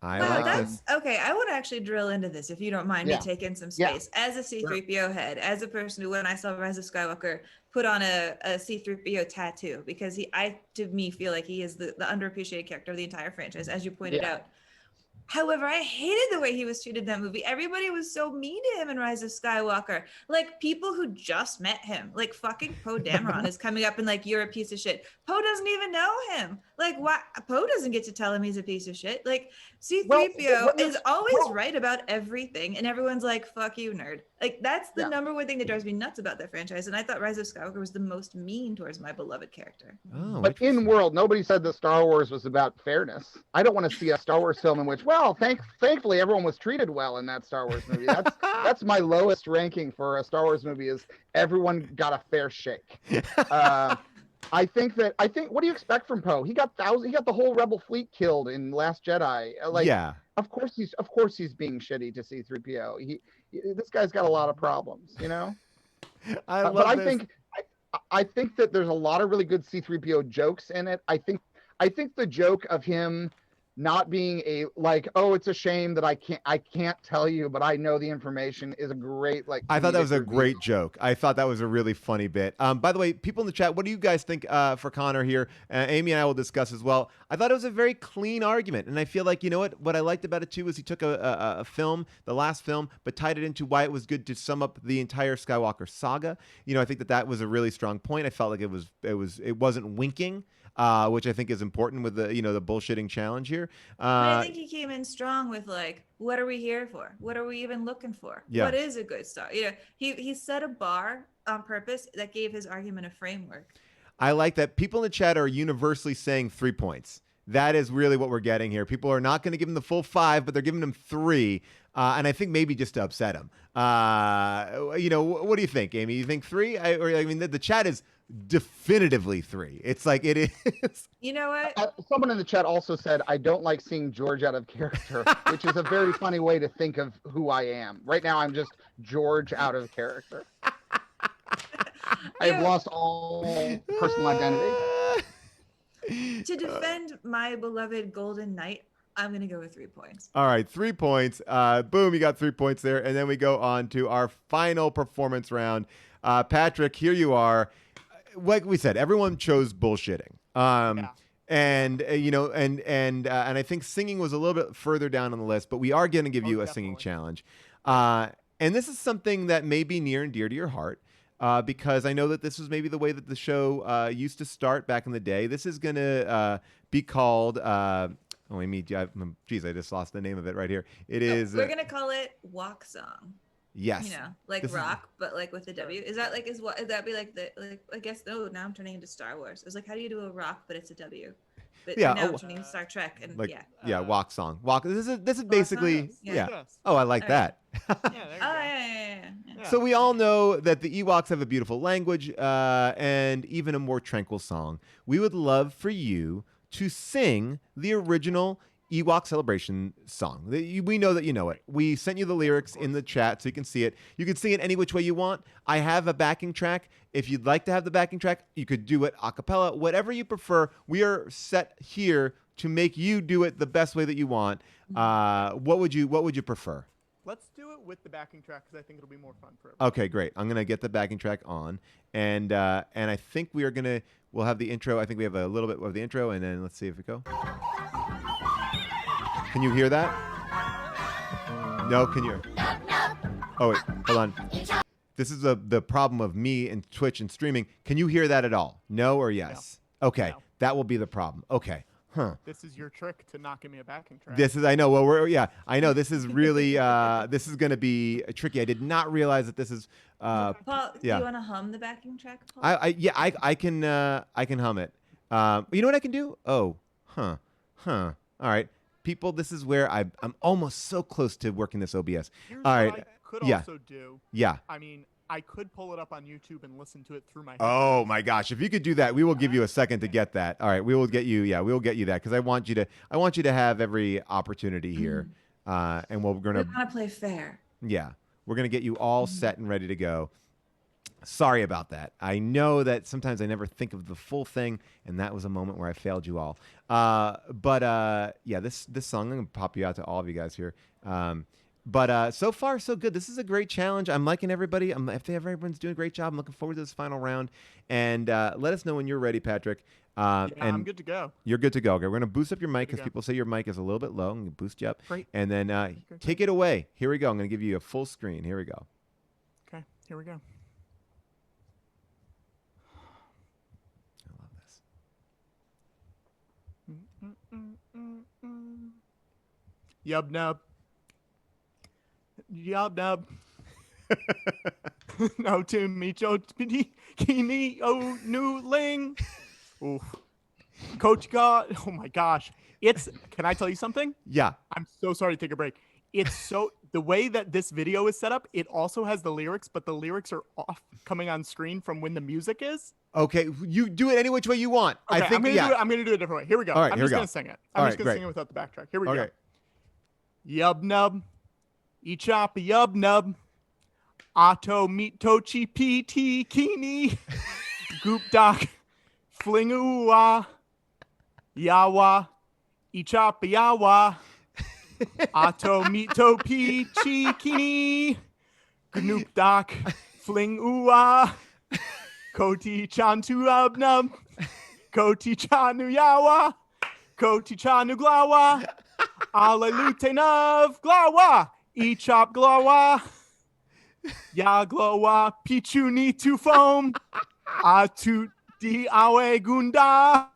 Okay. I want to actually drill into this if you don't mind me taking some space. Yeah. As a C-3PO head, as a person who, when I saw Rise of Skywalker, put on a C-3PO tattoo because to me feel like he is the underappreciated character of the entire franchise, as you pointed out. However, I hated the way he was treated in that movie. Everybody was so mean to him in Rise of Skywalker. Like, people who just met him. Like, fucking Poe Dameron is coming up and like, you're a piece of shit. Poe doesn't even know him. Like, why? Poe doesn't get to tell him he's a piece of shit. Like, C-3PO is always right about everything. And everyone's like, fuck you, nerd. Like, that's the number one thing that drives me nuts about that franchise. And I thought Rise of Skywalker was the most mean towards my beloved character. Oh, but in world, nobody said that Star Wars was about fairness. I don't want to see a Star Wars film in which, thankfully everyone was treated well in that Star Wars movie. That's my lowest ranking for a Star Wars movie is everyone got a fair shake. I think what do you expect from Poe? He got the whole Rebel fleet killed in Last Jedi. Of course he's being shitty to C-3PO. This guy's got a lot of problems, you know? I think that there's a lot of really good C-3PO jokes in it. I think the joke of him not being it's a shame that I can't tell you, but I know the information is a great I thought that was a great joke. I thought that was a really funny bit. By the way, people in the chat, what do you guys think for Connor here? Amy and I will discuss as well. I thought it was a very clean argument, and I feel like, you know what I liked about it too is he took a film, the last film, but tied it into why it was good to sum up the entire Skywalker saga. You know, I think that was a really strong point. I felt like it wasn't winking. Which I think is important with the bullshitting challenge here. But I think he came in strong with like, what are we here for? What are we even looking for? Yeah. What is a good Star? You know, he set a bar on purpose that gave his argument a framework. I like that people in the chat are universally saying 3 points. That is really what we're getting here. People are not going to give him the full 5, but they're giving him 3. And I think maybe just to upset him. What do you think, Amy? You think 3? The chat is definitively 3. It's like it is. You know what? Someone in the chat also said, I don't like seeing George out of character, which is a very funny way to think of who I am. Right now, I'm just George out of character. I have lost all personal identity. To defend my beloved Golden Knight, I'm going to go with 3 points. All right, 3 points. Boom, you got 3 points there. And then we go on to our final performance round. Patrick, here you are. Like we said, everyone chose bullshitting. And I think singing was a little bit further down on the list, but we are going to give you a singing challenge. And this is something that may be near and dear to your heart. Because I know that this was maybe the way that the show used to start back in the day. This is going to be called, I just lost the name of it right here. Is. We're going to call it Walk Song. Yes. You know, like this rock, but like with a W. Is that like, would that be like I guess, now I'm turning into Star Wars. It was like, how do you do a rock, but it's a W? But now I'm turning into Star Trek. And Walk Song. Walk. This is basically, Oh, I like that. So we all know that the Ewoks have a beautiful language and even a more tranquil song. We would love for you to sing the original Ewok Celebration song. We know that you know it. We sent you the lyrics in the chat so you can see it. You can sing it any which way you want. I have a backing track. If you'd like to have the backing track, you could do it a cappella, whatever you prefer. We are set here to make you do it the best way that you want. What would you prefer? Let's do it with the backing track because I think it'll be more fun for everyone. Okay, great. I'm gonna get the backing track on, and I think we'll have the intro. I think we have a little bit of the intro, and then let's see if we go. Can you hear that? No, can you? Oh wait, hold on. This is the problem of me and Twitch and streaming. Can you hear that at all? No or yes? No. Okay, no. That will be the problem. Okay. Huh. This is your trick to not give me a backing track. I know. Well, I know. This is really, this is going to be tricky. I did not realize that this is. Paul, do you want to hum the backing track, Paul? I can hum it. You know what I can do? Oh, huh. All right, people. This is where I'm almost so close to working this OBS. Here's all right. What I could also do. Yeah. I mean, I could pull it up on YouTube and listen to it through my headphones. Oh my gosh! If you could do that, we will give you a second to get that. All right, we will get you. Yeah, we will get you that because I want you to have every opportunity here, and we're gonna play fair. Yeah, we're gonna get you all set and ready to go. Sorry about that. I know that sometimes I never think of the full thing, and that was a moment where I failed you all. But this song, I'm gonna pop you out to all of you guys here. But so far, so good. This is a great challenge. I'm liking everybody. Everyone's doing a great job. I'm looking forward to this final round. And let us know when you're ready, Patrick. And I'm good to go. You're good to go. Okay, we're going to boost up your mic because people say your mic is a little bit low. I'm going to boost you up. Great. And then take it away. Here we go. I'm going to give you a full screen. Here we go. Okay, here we go. I love this. Yub nub. Yub nub. No to me kini o new ling. Oof. Coach God. Oh my gosh. Can I tell you something? Yeah. I'm so sorry to take a break. The way that this video is set up, it also has the lyrics, but the lyrics are off coming on screen from when the music is. Okay, you do it any which way you want. Okay, I'm gonna do it a different way. Here we go. All right, I'm just gonna sing it. I'm just gonna sing it without the backtrack. Here we go. Yub nub. Echop yub nub. Otto meet tochi pt kini. Goop doc. Fling ooah. Yawa. Echop yawa. Otto meet to peachy kini. Gnoop doc. Fling ooah. Koti chantu abnub. Koti chanu yawa. Koti chanu glawa. Alelute nav glawa. Echop glawa. Ya glawa. Pichu ni tu foam. Atu di awe gunda.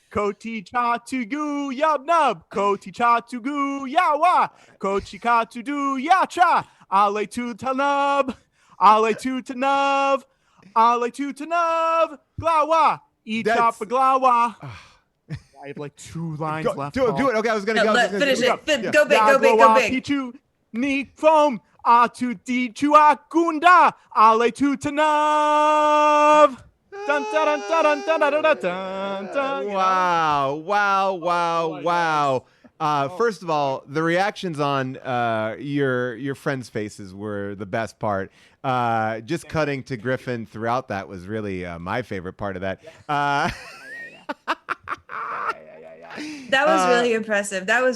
Koti cha to gu yub nub. Koti cha to gu yawa. Koti ka to do yacha. Ale tu tanub. Ale tu tanub. Ale tu tanub. Glawa. Echop glawa. I have like 2 lines left. Do it. Okay, I was gonna go. Finish it. Go big. Pichu ni foam. Atu di chua gunda. Ale tu tanub. Dun, dun, dun, dun, dun, dun, dun, dun, dun, Wow. First of all, the reactions on your friends' faces were the best part. Just cutting to Griffin throughout that was really my favorite part of that. That was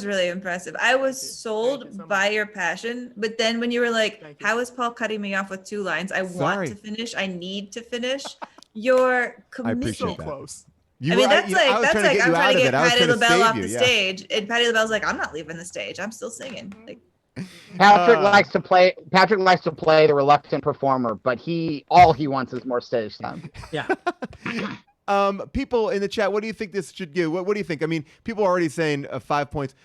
really impressive. I was sold by your passion, but then when you were like, how is Paul cutting me off with 2 lines? I want to finish. I need to finish. Your commitment. I appreciate that. Close. That's like I'm trying to get Patti LaBelle off the stage, and Patti LaBelle's like, I'm not leaving the stage. I'm still singing. Like, Patrick likes to play the reluctant performer, but all he wants is more stage time. Yeah. People in the chat, what do you think this should give? What do you think? I mean, people are already saying 5 points.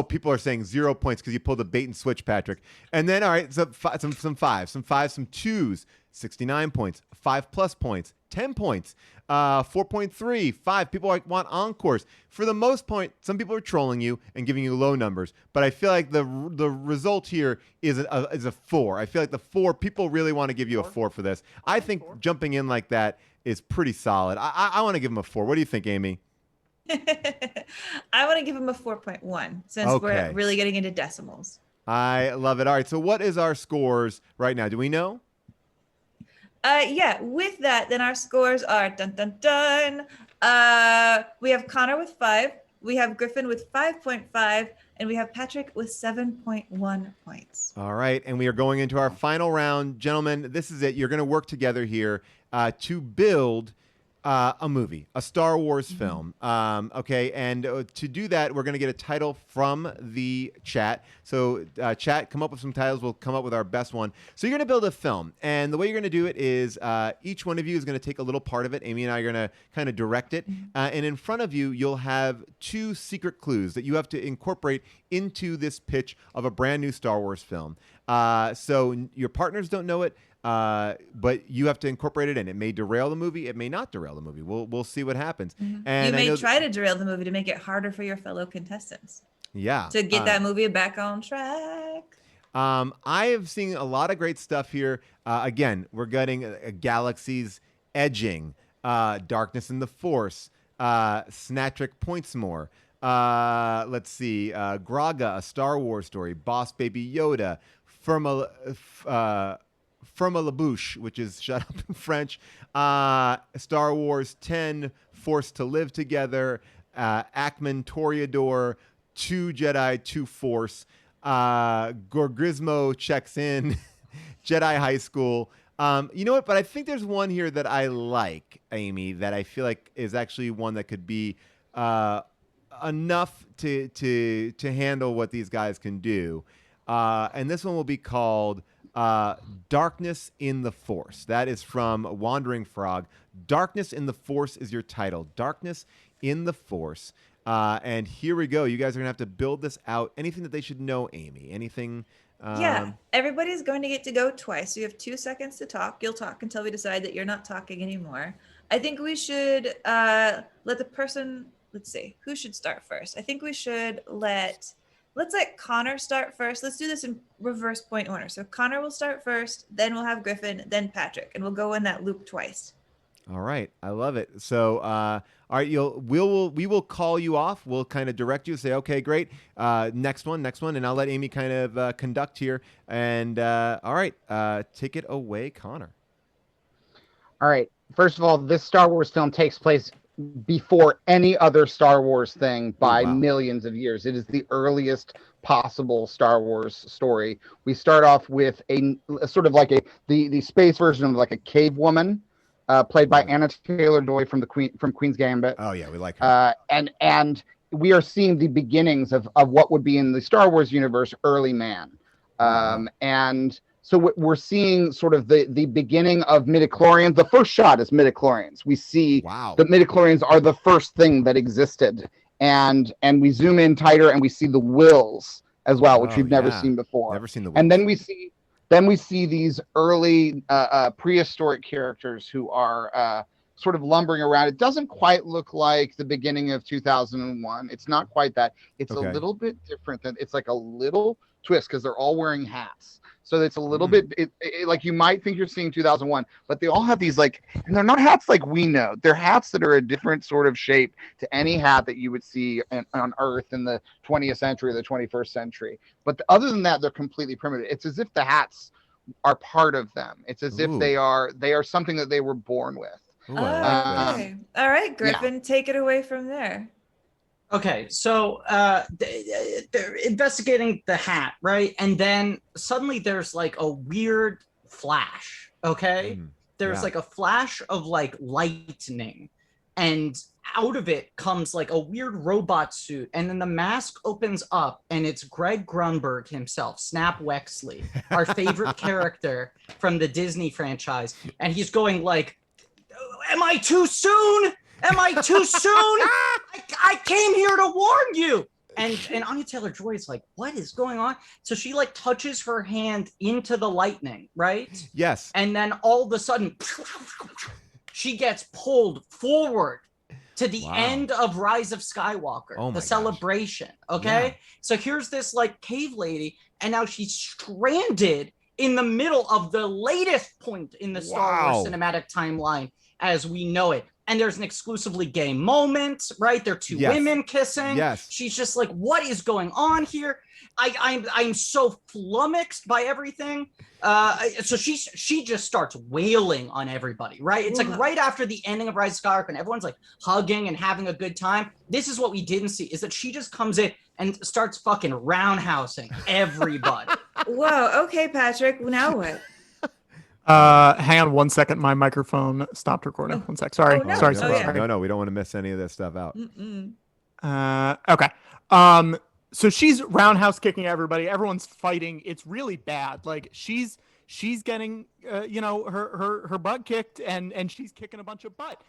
People are saying 0 points because you pulled a bait and switch, Patrick. And then, all right, some 5s, some 2s, 69 points, 5+ points, 10 points, 4.3, 5. People want encores. For the most part, some people are trolling you and giving you low numbers. But I feel like the result here is a 4. I feel like the 4, people really want to give you a 4 for this. I think jumping in like that is pretty solid. I want to give him a 4. What do you think, Amy? I want to give him a 4.1 since we're really getting into decimals. I love it. All right, so what is our scores right now? Do we know? Yeah, with that, then our scores are dun dun dun. We have Connor with 5, We have Griffin with 5.5, and we have Patrick with 7.1 points. All right, and we are going into our final round. Gentlemen, this is it. You're going to work together here to build a movie, a Star Wars film. Okay, and to do that, we're going to get a title from the chat. So chat, come up with some titles. We'll come up with our best one. So you're going to build a film, and the way you're going to do it is each one of you is going to take a little part of it. Amy and I are going to kind of direct it. And in front of you, you'll have 2 secret clues that you have to incorporate into this pitch of a brand new Star Wars film. So your partners don't know it. But you have to incorporate it in. It may derail the movie. It may not derail the movie. We'll see what happens. And you may try to derail the movie to make it harder for your fellow contestants. Yeah. To get that movie back on track. I have seen a lot of great stuff here. Again, we're getting galaxies edging, darkness in the Force, Snatrick Pointsmore. Let's see, Graga, a Star Wars story, Boss Baby Yoda, Firma la Bouche, which is shut up in French, Star Wars 10, Forced to Live Together, Ackman Toreador, 2 Jedi, 2 Force, Gorgrismo checks in, Jedi High School. You know what? But I think there's one here that I like, Amy, that I feel like is actually one that could be enough to handle what these guys can do. And this one will be called Darkness in the Force. That is from Wandering Frog. Darkness in the Force is your title. Darkness in the Force. And here we go. You guys are going to have to build this out. Anything that they should know, Amy? Anything? Yeah, everybody's going to get to go twice. You have 2 seconds to talk. You'll talk until we decide that you're not talking anymore. I think we should let the person, let's see, who should start first? I think we should let's let Connor start first. Let's do this in reverse point order. So Connor will start first, then we'll have Griffin, then Patrick, and we'll go in that loop twice. All right, I love it. So, all right, we will call you off. We'll kind of direct you, say, okay, great, next one, and I'll let Amy kind of conduct here. And all right, take it away, Connor. All right. First of all, this Star Wars film takes place before any other Star Wars thing by millions of years. It is the earliest possible Star Wars story. We start off with a sort of like the space version of like a cave woman, played by Anna Taylor-Joy from Queen's Gambit. Oh yeah, we like her. And we are seeing the beginnings of what would be in the Star Wars universe early man. And so we're seeing sort of the beginning of midichlorians. The first shot is midichlorians. We see the midichlorians are the first thing that existed. And we zoom in tighter and we see the wills as well, which we've never seen before. Never seen the wills. And then we see these early prehistoric characters who are sort of lumbering around. It doesn't quite look like the beginning of 2001. It's not quite that. It's a little bit different. It's like a little twist because they're all wearing hats. So it's a little bit like you might think you're seeing 2001, but they all have these and they're not hats like we know. They're hats that are a different sort of shape to any hat that you would see on Earth in the 20th century or the 21st century. But other than that, they're completely primitive. It's as if the hats are part of them. It's as if they are something that they were born with. Okay. All right, Griffin, take it away from there. Okay, so they're investigating the hat, right? And then suddenly there's like a weird flash, okay? There's like a flash of like lightning, and out of it comes like a weird robot suit, and then the mask opens up, and it's Greg Grunberg himself, Snap Wexley, our favorite character from the Disney franchise, and he's going like, "Am I too soon? Am I too soon? I came here to warn you." And Anya Taylor-Joy is like, "What is going on?" So she like touches her hand into the lightning, right? Yes. And then all of a sudden, she gets pulled forward to the end of Rise of Skywalker, the celebration. Okay. Yeah. So here's this like cave lady, and now she's stranded in the middle of the latest point in the Star Wars cinematic timeline as we know it. and there's an exclusively gay moment, right? There are two women kissing. Yes. She's just like, what is going on here? I'm so flummoxed by everything. So she just starts wailing on everybody, right? It's like right after the ending of Rise of Skywalker, and everyone's like hugging and having a good time. This is what we didn't see, is that she just comes in and starts fucking roundhousing everybody. Whoa, okay, Patrick. Now what? Hang on 1 second. My microphone stopped recording. 1 sec. Sorry. Oh, no. Sorry. No, we don't want to miss any of this stuff out. Okay. So she's roundhouse kicking everybody. Everyone's fighting. It's really bad. Like she's getting, her butt kicked, and she's kicking a bunch of butt.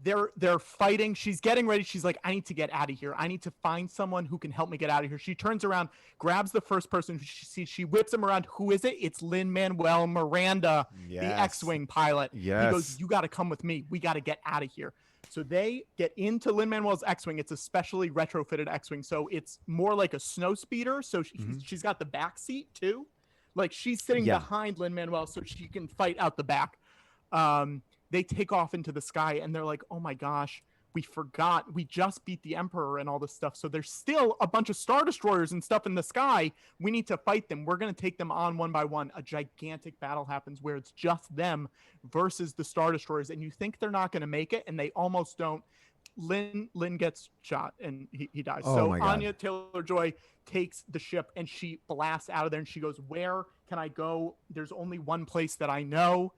They're fighting. She's getting ready. She's like, I need to get out of here. I need to find someone who can help me get out of here. She turns around, grabs the first person who she sees. She whips him around. Who is it? It's Lin-Manuel Miranda, the X-Wing pilot. Yes. He goes, you got to come with me. We got to get out of here. So they get into Lin-Manuel's X-Wing. It's a specially retrofitted X-Wing. So it's more like a snow speeder. So she's got the back seat too. Like she's sitting behind Lin-Manuel so she can fight out the back. They take off into the sky, and they're like, oh my gosh, we forgot. We just beat the Emperor and all this stuff. So there's still a bunch of Star Destroyers and stuff in the sky. We need to fight them. We're going to take them on one by one. A gigantic battle happens where it's just them versus the Star Destroyers. And you think they're not going to make it, and they almost don't. Lin gets shot, and he dies. Oh, so my God. Anya Taylor-Joy takes the ship, and she blasts out of there, and she goes, where can I go? There's only one place that I know,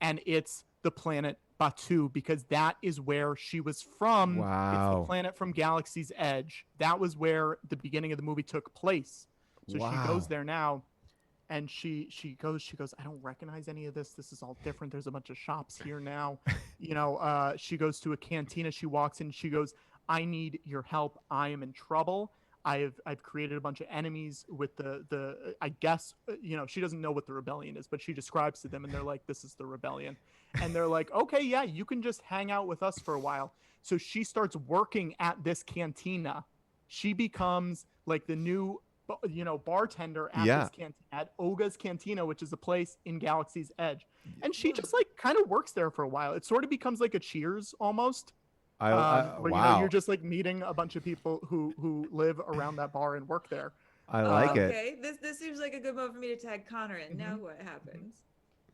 and it's the planet Batu, because that is where she was from. Wow. It's the planet from Galaxy's Edge. That was where the beginning of the movie took place. So she goes there now, and she goes, I don't recognize any of this. This is all different. There's a bunch of shops here now. She goes to a cantina. She walks in. She goes, I need your help. I am in trouble. I've created a bunch of enemies with the I guess, she doesn't know what the rebellion is, but she describes to them, and they're like, this is the rebellion. And they're like, okay, yeah, you can just hang out with us for a while. So she starts working at this cantina. She becomes like the new, bartender at this cantina, at Oga's Cantina, which is a place in Galaxy's Edge. And she just like kind of works there for a while. It sort of becomes like a Cheers almost. Where, you're just like meeting a bunch of people who live around that bar and work there. I like it. Okay, this seems like a good moment for me to tag Connor in. Now what happens?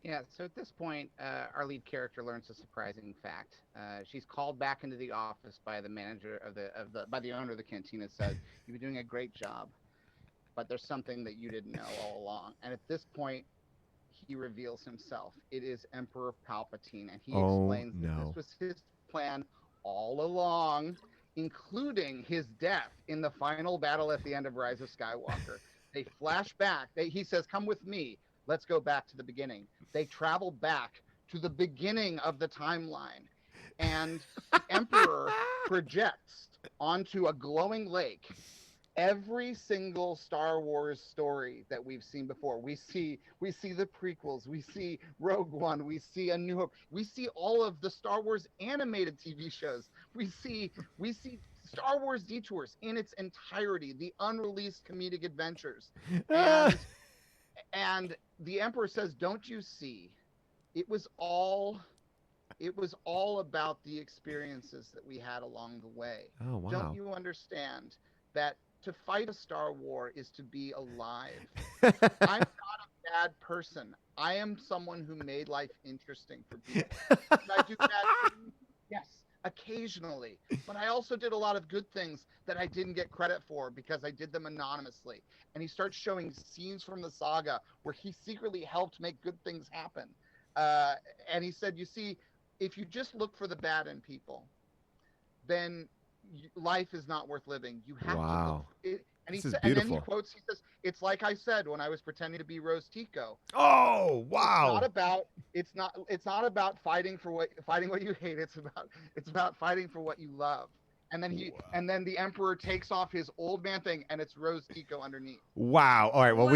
Yeah, so at this point, our lead character learns a surprising fact. She's called back into the office by the manager by the owner of the cantina. Says, "You've been doing a great job, but there's something that you didn't know all along." And at this point, he reveals himself. It is Emperor Palpatine, and he explains that this was his plan all along, including his death in the final battle at the end of Rise of Skywalker. They flash back. He says, "Come with me. Let's go back to the beginning." They travel back to the beginning of the timeline, and the Emperor projects onto a glowing lake every single Star Wars story that we've seen before. We see the prequels, we see Rogue One, we see A New Hope, we see all of the Star Wars animated TV shows. We see Star Wars Detours in its entirety, the unreleased comedic adventures. And the Emperor says, "Don't you see? It was all about the experiences that we had along the way. Oh, wow. Don't you understand that to fight a Star War is to be alive? I'm not a bad person. I am someone who made life interesting for people. And I do bad things, yes, occasionally. But I also did a lot of good things that I didn't get credit for because I did them anonymously." And he starts showing scenes from the saga where he secretly helped make good things happen. And he said, "You see, if you just look for the bad in people, then life is not worth living. You have to look." And and then he quotes, he says, "It's like I said when I was pretending to be Rose Tico." Oh, wow. It's not about fighting what you hate. It's about fighting for what you love. And then the Emperor takes off his old man thing, and it's Rose Tico underneath. Wow. All right. Well,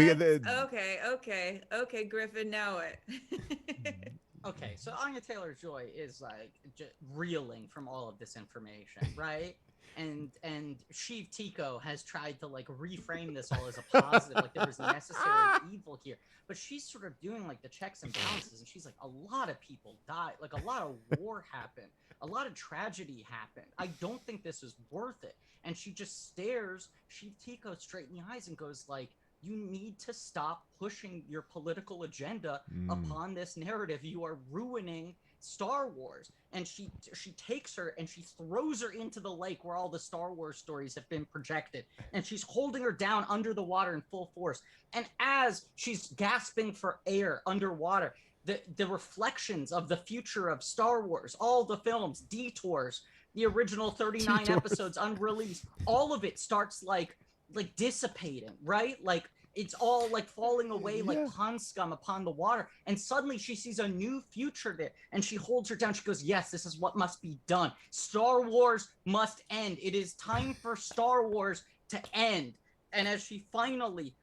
Okay, Griffin. Now what? Okay, so Anya Taylor-Joy is like just reeling from all of this information, right? and Sheev Tico has tried to like reframe this all as a positive, like there was necessary evil here. But she's sort of doing like the checks and balances, and she's like, a lot of people died, like a lot of war happened, a lot of tragedy happened. I don't think this is worth it. And she just stares Sheev Tico straight in the eyes and goes like, you need to stop pushing your political agenda upon this narrative. You are ruining Star Wars. And she takes her and she throws her into the lake where all the Star Wars stories have been projected, and she's holding her down under the water in full force. And as she's gasping for air underwater, the reflections of the future of Star Wars, all the films, Detours, the original 39 episodes unreleased, all of it starts like dissipating, right? Like it's all like falling away like pond scum upon the water. And suddenly she sees a new future there, and she holds her down. She goes, yes, this is what must be done. Star Wars must end. It is time for Star Wars to end. And as she finally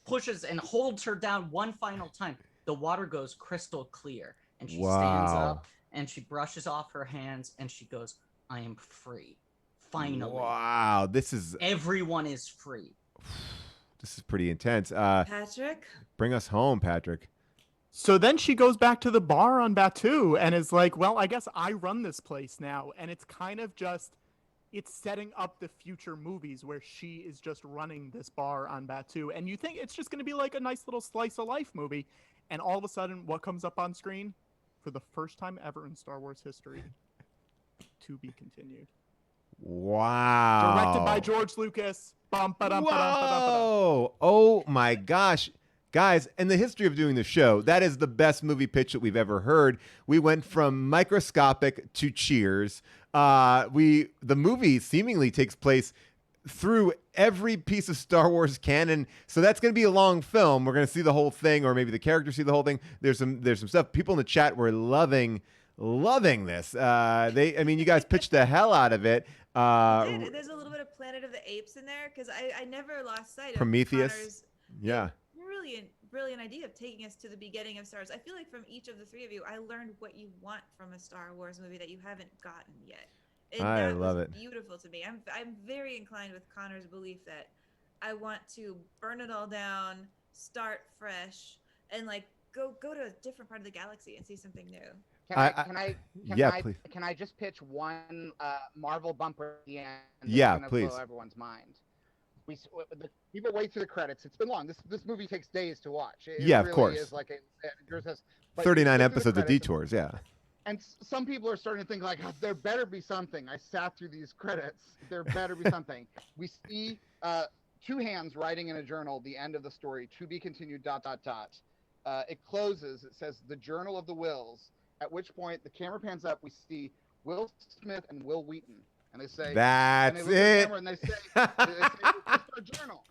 pushes and holds her down one final time, the water goes crystal clear, and she stands up and she brushes off her hands and she goes, I am free. Finally. Wow. Everyone is free. This is pretty intense. Patrick? Bring us home, Patrick. So then she goes back to the bar on Batuu and is like, well, I guess I run this place now. And it's kind of just, it's setting up the future movies where she is just running this bar on Batuu. And you think it's just going to be like a nice little slice of life movie. And all of a sudden, what comes up on screen? For the first time ever in Star Wars history, to be continued. Wow. Directed by George Lucas. Whoa. Oh my gosh. Guys, in the history of doing the show, that is the best movie pitch that we've ever heard. We went from microscopic to Cheers. The movie seemingly takes place through every piece of Star Wars canon, so that's going to be a long film. We're going to see the whole thing, or maybe the characters see the whole thing. There's some stuff. People in the chat were loving this. You guys pitched the hell out of it. There's a little bit of Planet of the Apes in there, because I never lost sight of Prometheus. Connor's brilliant idea of taking us to the beginning of Star Wars. I feel like from each of the three of you, I learned what you want from a Star Wars movie that you haven't gotten yet. And I that love was it. Beautiful to me. I'm very inclined with Connor's belief that I want to burn it all down, start fresh, and like go to a different part of the galaxy and see something new. Can I just pitch one Marvel bumper at the end? Yeah, that's please. Blow everyone's mind. People wait through the credits. It's been long. This movie takes days to watch. It really of course. Is like 39 episodes of Detours. Yeah. And some people are starting to think like, oh, there better be something. I sat through these credits. There better be something. We see two hands writing in a journal the end of the story, to be continued, ... It closes. It says the Journal of the Wills, at which point the camera pans up. We see Will Smith and Will Wheaton. And they say, that's and they it. And they say, it's our journal.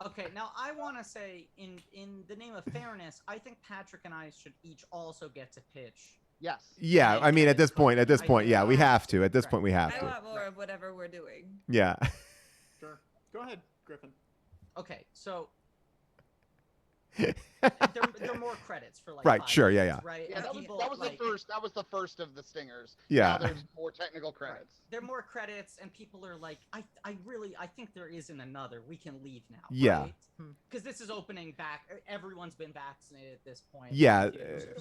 Okay, now I want to say, in the name of fairness, I think Patrick and I should each also get to pitch. Yes. Yeah, I mean, at this point, yeah, we have to. At this point, we have I to. want more of whatever we're doing. Yeah. Sure. Go ahead, Griffin. Okay, so there are more credits for like right. 5 Sure. minutes, Yeah. Right. Yeah, And that people, was the first. That was the first of the stingers. Yeah. Now there's more technical credits. Right. There are more credits, and people are like, I think there isn't another. We can leave now. Yeah. Because this is opening back. Everyone's been vaccinated at this point. Yeah,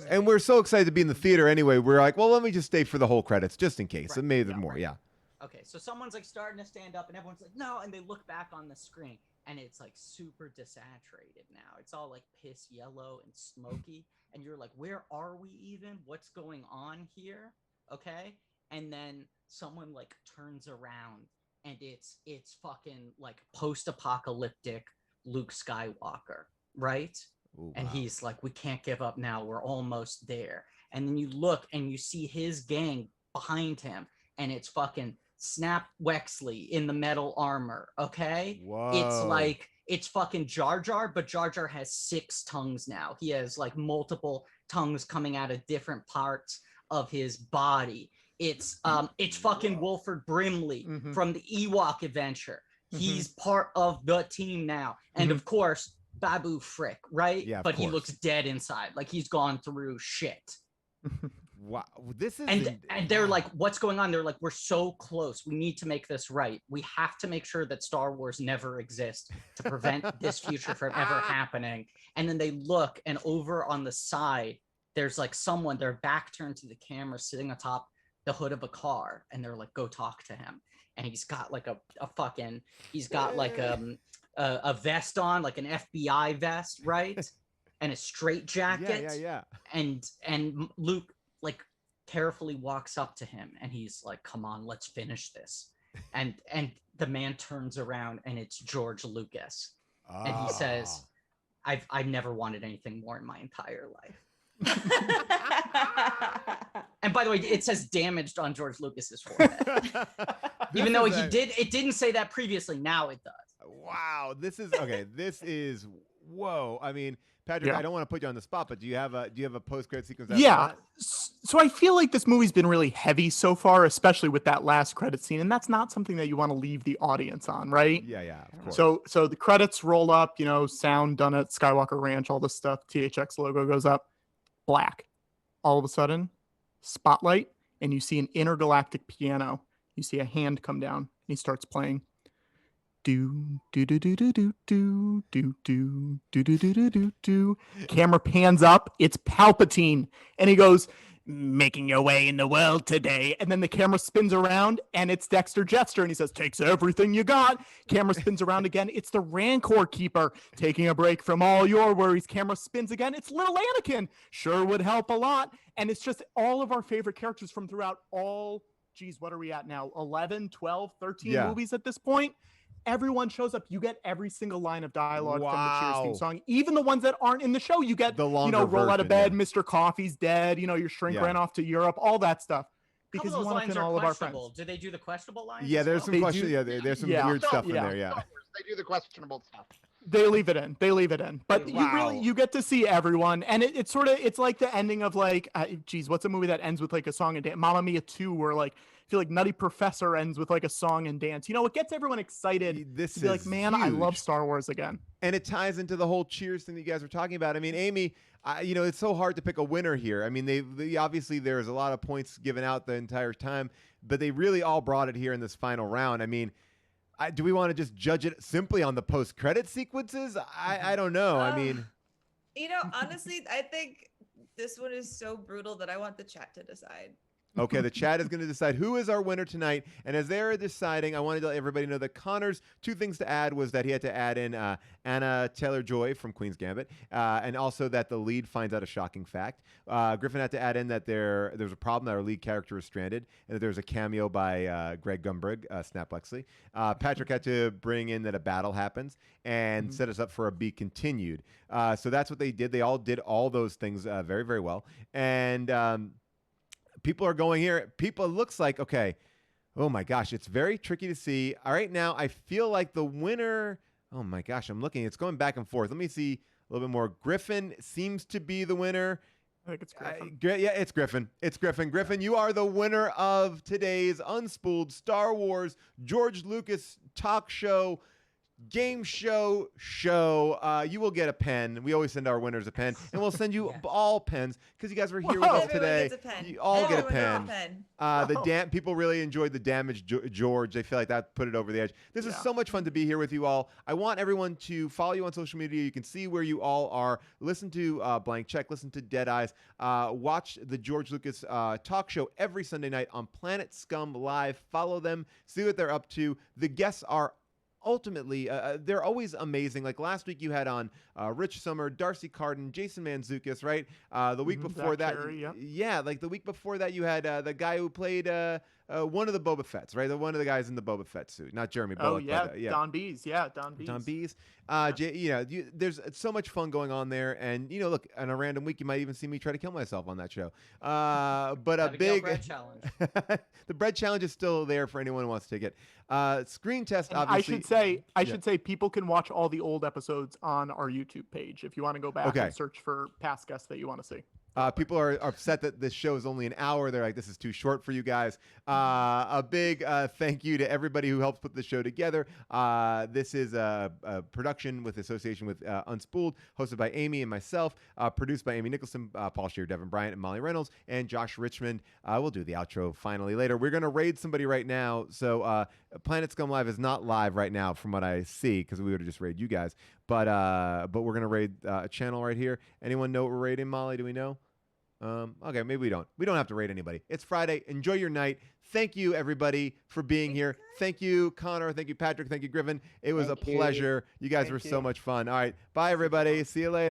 and we're so excited to be in the theater anyway. We're like, well, let me just stay for the whole credits just in case. Right. And maybe there's more. Right. Yeah. Okay, so someone's like starting to stand up, and everyone's like, no, and they look back on the screen, and it's like super desaturated now. It's all like piss yellow and smoky, and you're like, where are we even? What's going on here? Okay, and then someone like turns around, and it's fucking like post-apocalyptic Luke Skywalker, right? Ooh, and wow. he's like, we can't give up now. We're almost there. And then you look, and you see his gang behind him, and it's fucking Snap Wexley in the metal armor, okay? Whoa. It's fucking Jar Jar, but Jar Jar has 6 tongues now. He has like multiple tongues coming out of different parts of his body. It's fucking Wilford Brimley from the Ewok adventure. He's part of the team now. And of course, Babu Frick, right? Yeah, but course. he looks dead inside, like he's gone through shit. Wow, this is and they're like, what's going on? They're like, we're so close. We need to make this right. We have to make sure that Star Wars never exists to prevent this future from ever happening. And then they look, and over on the side, there's like someone, their back turned to the camera, sitting atop the hood of a car, and they're like, go talk to him. And he's got like he's got like a vest on, like an FBI vest, right? And a straight jacket. Yeah. And Luke like carefully walks up to him, and he's like, come on, let's finish this. And the man turns around, and it's George Lucas. And he says, I've never wanted anything more in my entire life. And by the way, it says damaged on George Lucas's forehead. Even though it didn't say that previously, now it does. Wow, this is whoa. I mean, Patrick, I don't want to put you on the spot, but do you have a post-credit sequence? Yeah. So I feel like this movie's been really heavy so far, especially with that last credit scene, and that's not something that you want to leave the audience on, right? Yeah, of course. So the credits roll up, sound done at Skywalker Ranch, all this stuff. THX logo goes up, black. All of a sudden, spotlight, and you see an intergalactic piano. You see a hand come down, and he starts playing. Do do do do do do do do do do do do do do. Camera pans up. It's Palpatine, and he goes, "Making your way in the world today." And then the camera spins around, and it's Dexter Jettster, and he says, "Takes everything you got." Camera spins around again. It's the Rancor Keeper, taking a break from all your worries. Camera spins again. It's little Anakin. Sure would help a lot. And it's just all of our favorite characters from throughout all. Geez, what are we at now? 11, 12, 13 movies at this point. Everyone shows up. You get every single line of dialogue from the Cheers theme song. Even the ones that aren't in the show, you get, the longer roll out of bed, version, Mr. Coffee's dead, your shrink ran off to Europe, all that stuff. Because you want to pin all of our friends. Do they do the questionable lines? Yeah, there's some questions. Yeah, there's some weird stuff in there. Yeah. They do the questionable stuff. They leave it in. But you get to see everyone. And it's like the ending of like, what's a movie that ends with like a song and dance? Mamma Mia 2, where like, I feel like Nutty Professor ends with like a song and dance. It gets everyone excited. This to be is like, man, huge. I love Star Wars again. And it ties into the whole Cheers thing that you guys were talking about. I mean, Amy, it's so hard to pick a winner here. I mean, they obviously there's a lot of points given out the entire time, but they really all brought it here in this final round. I mean, do we want to just judge it simply on the post-credit sequences? I don't know. I mean, honestly, I think this one is so brutal that I want the chat to decide. Okay, the chat is going to decide who is our winner tonight. And as they're deciding, I wanted to let everybody know that Connor's two things to add was that he had to add in Anna Taylor-Joy from Queen's Gambit, and also that the lead finds out a shocking fact. Griffin had to add in that there's a problem that our lead character is stranded, and that there's a cameo by Greg Gumbrig, Snap Lexley. Patrick had to bring in that a battle happens and set us up for a be continued. So that's what they did. They all did all those things very, very well. And people are going here. It looks like, okay, oh my gosh, it's very tricky to see. All right, now I feel like the winner, oh my gosh, I'm looking. It's going back and forth. Let me see a little bit more. Griffin seems to be the winner. I think it's Griffin. It's Griffin. It's Griffin. Griffin, you are the winner of today's Unspooled Star Wars George Lucas talk show. Game show. You will get a pen. We always send our winners a pen, and we'll send you all pens because you guys were here with us today. You all get a pen. People really enjoyed the damaged George. They feel like that put it over the edge. This is so much fun to be here with you all. I want everyone to follow you on social media. You can see where you all are. Listen to Blank Check. Listen to Dead Eyes. Watch the George Lucas talk show every Sunday night on Planet Scum Live. Follow them. See what they're up to. The guests are ultimately, they're always amazing. Like last week you had on Rich Sommer, Darcy Carden, Jason Mantzoukas, right? The week before that, like the week before that you had the guy who played one of the Boba Fett's, right? One of the guys in the Boba Fett suit, not Jeremy Bullock. Don Bees. Don Bees. There's so much fun going on there, and look, on a random week you might even see me try to kill myself on that show. But a big bread challenge. The bread challenge is still there for anyone who wants to take it. Screen test, and obviously. I should say people can watch all the old episodes on our YouTube page if you want to go back and search for past guests that you want to see. People are upset that this show is only an hour. They're like, this is too short for you guys. A big thank you to everybody who helps put the show together. This is a production with association with Unspooled, hosted by Amy and myself, produced by Amy Nicholson, Paul Scheer, Devin Bryant, and Molly Reynolds, and Josh Richmond. We'll do the outro finally later. We're going to raid somebody right now. So Planet Scum Live is not live right now from what I see, because we would have just raid you guys. But we're going to raid a channel right here. Anyone know what we're raiding, Molly? Do we know? Okay, maybe we don't. We don't have to rate anybody. It's Friday. Enjoy your night. Thank you, everybody, for being here. Thank you, Connor. Thank you, Patrick. Thank you, Griffin. It was a pleasure. You guys were so much fun. All right. Bye, everybody. See you later.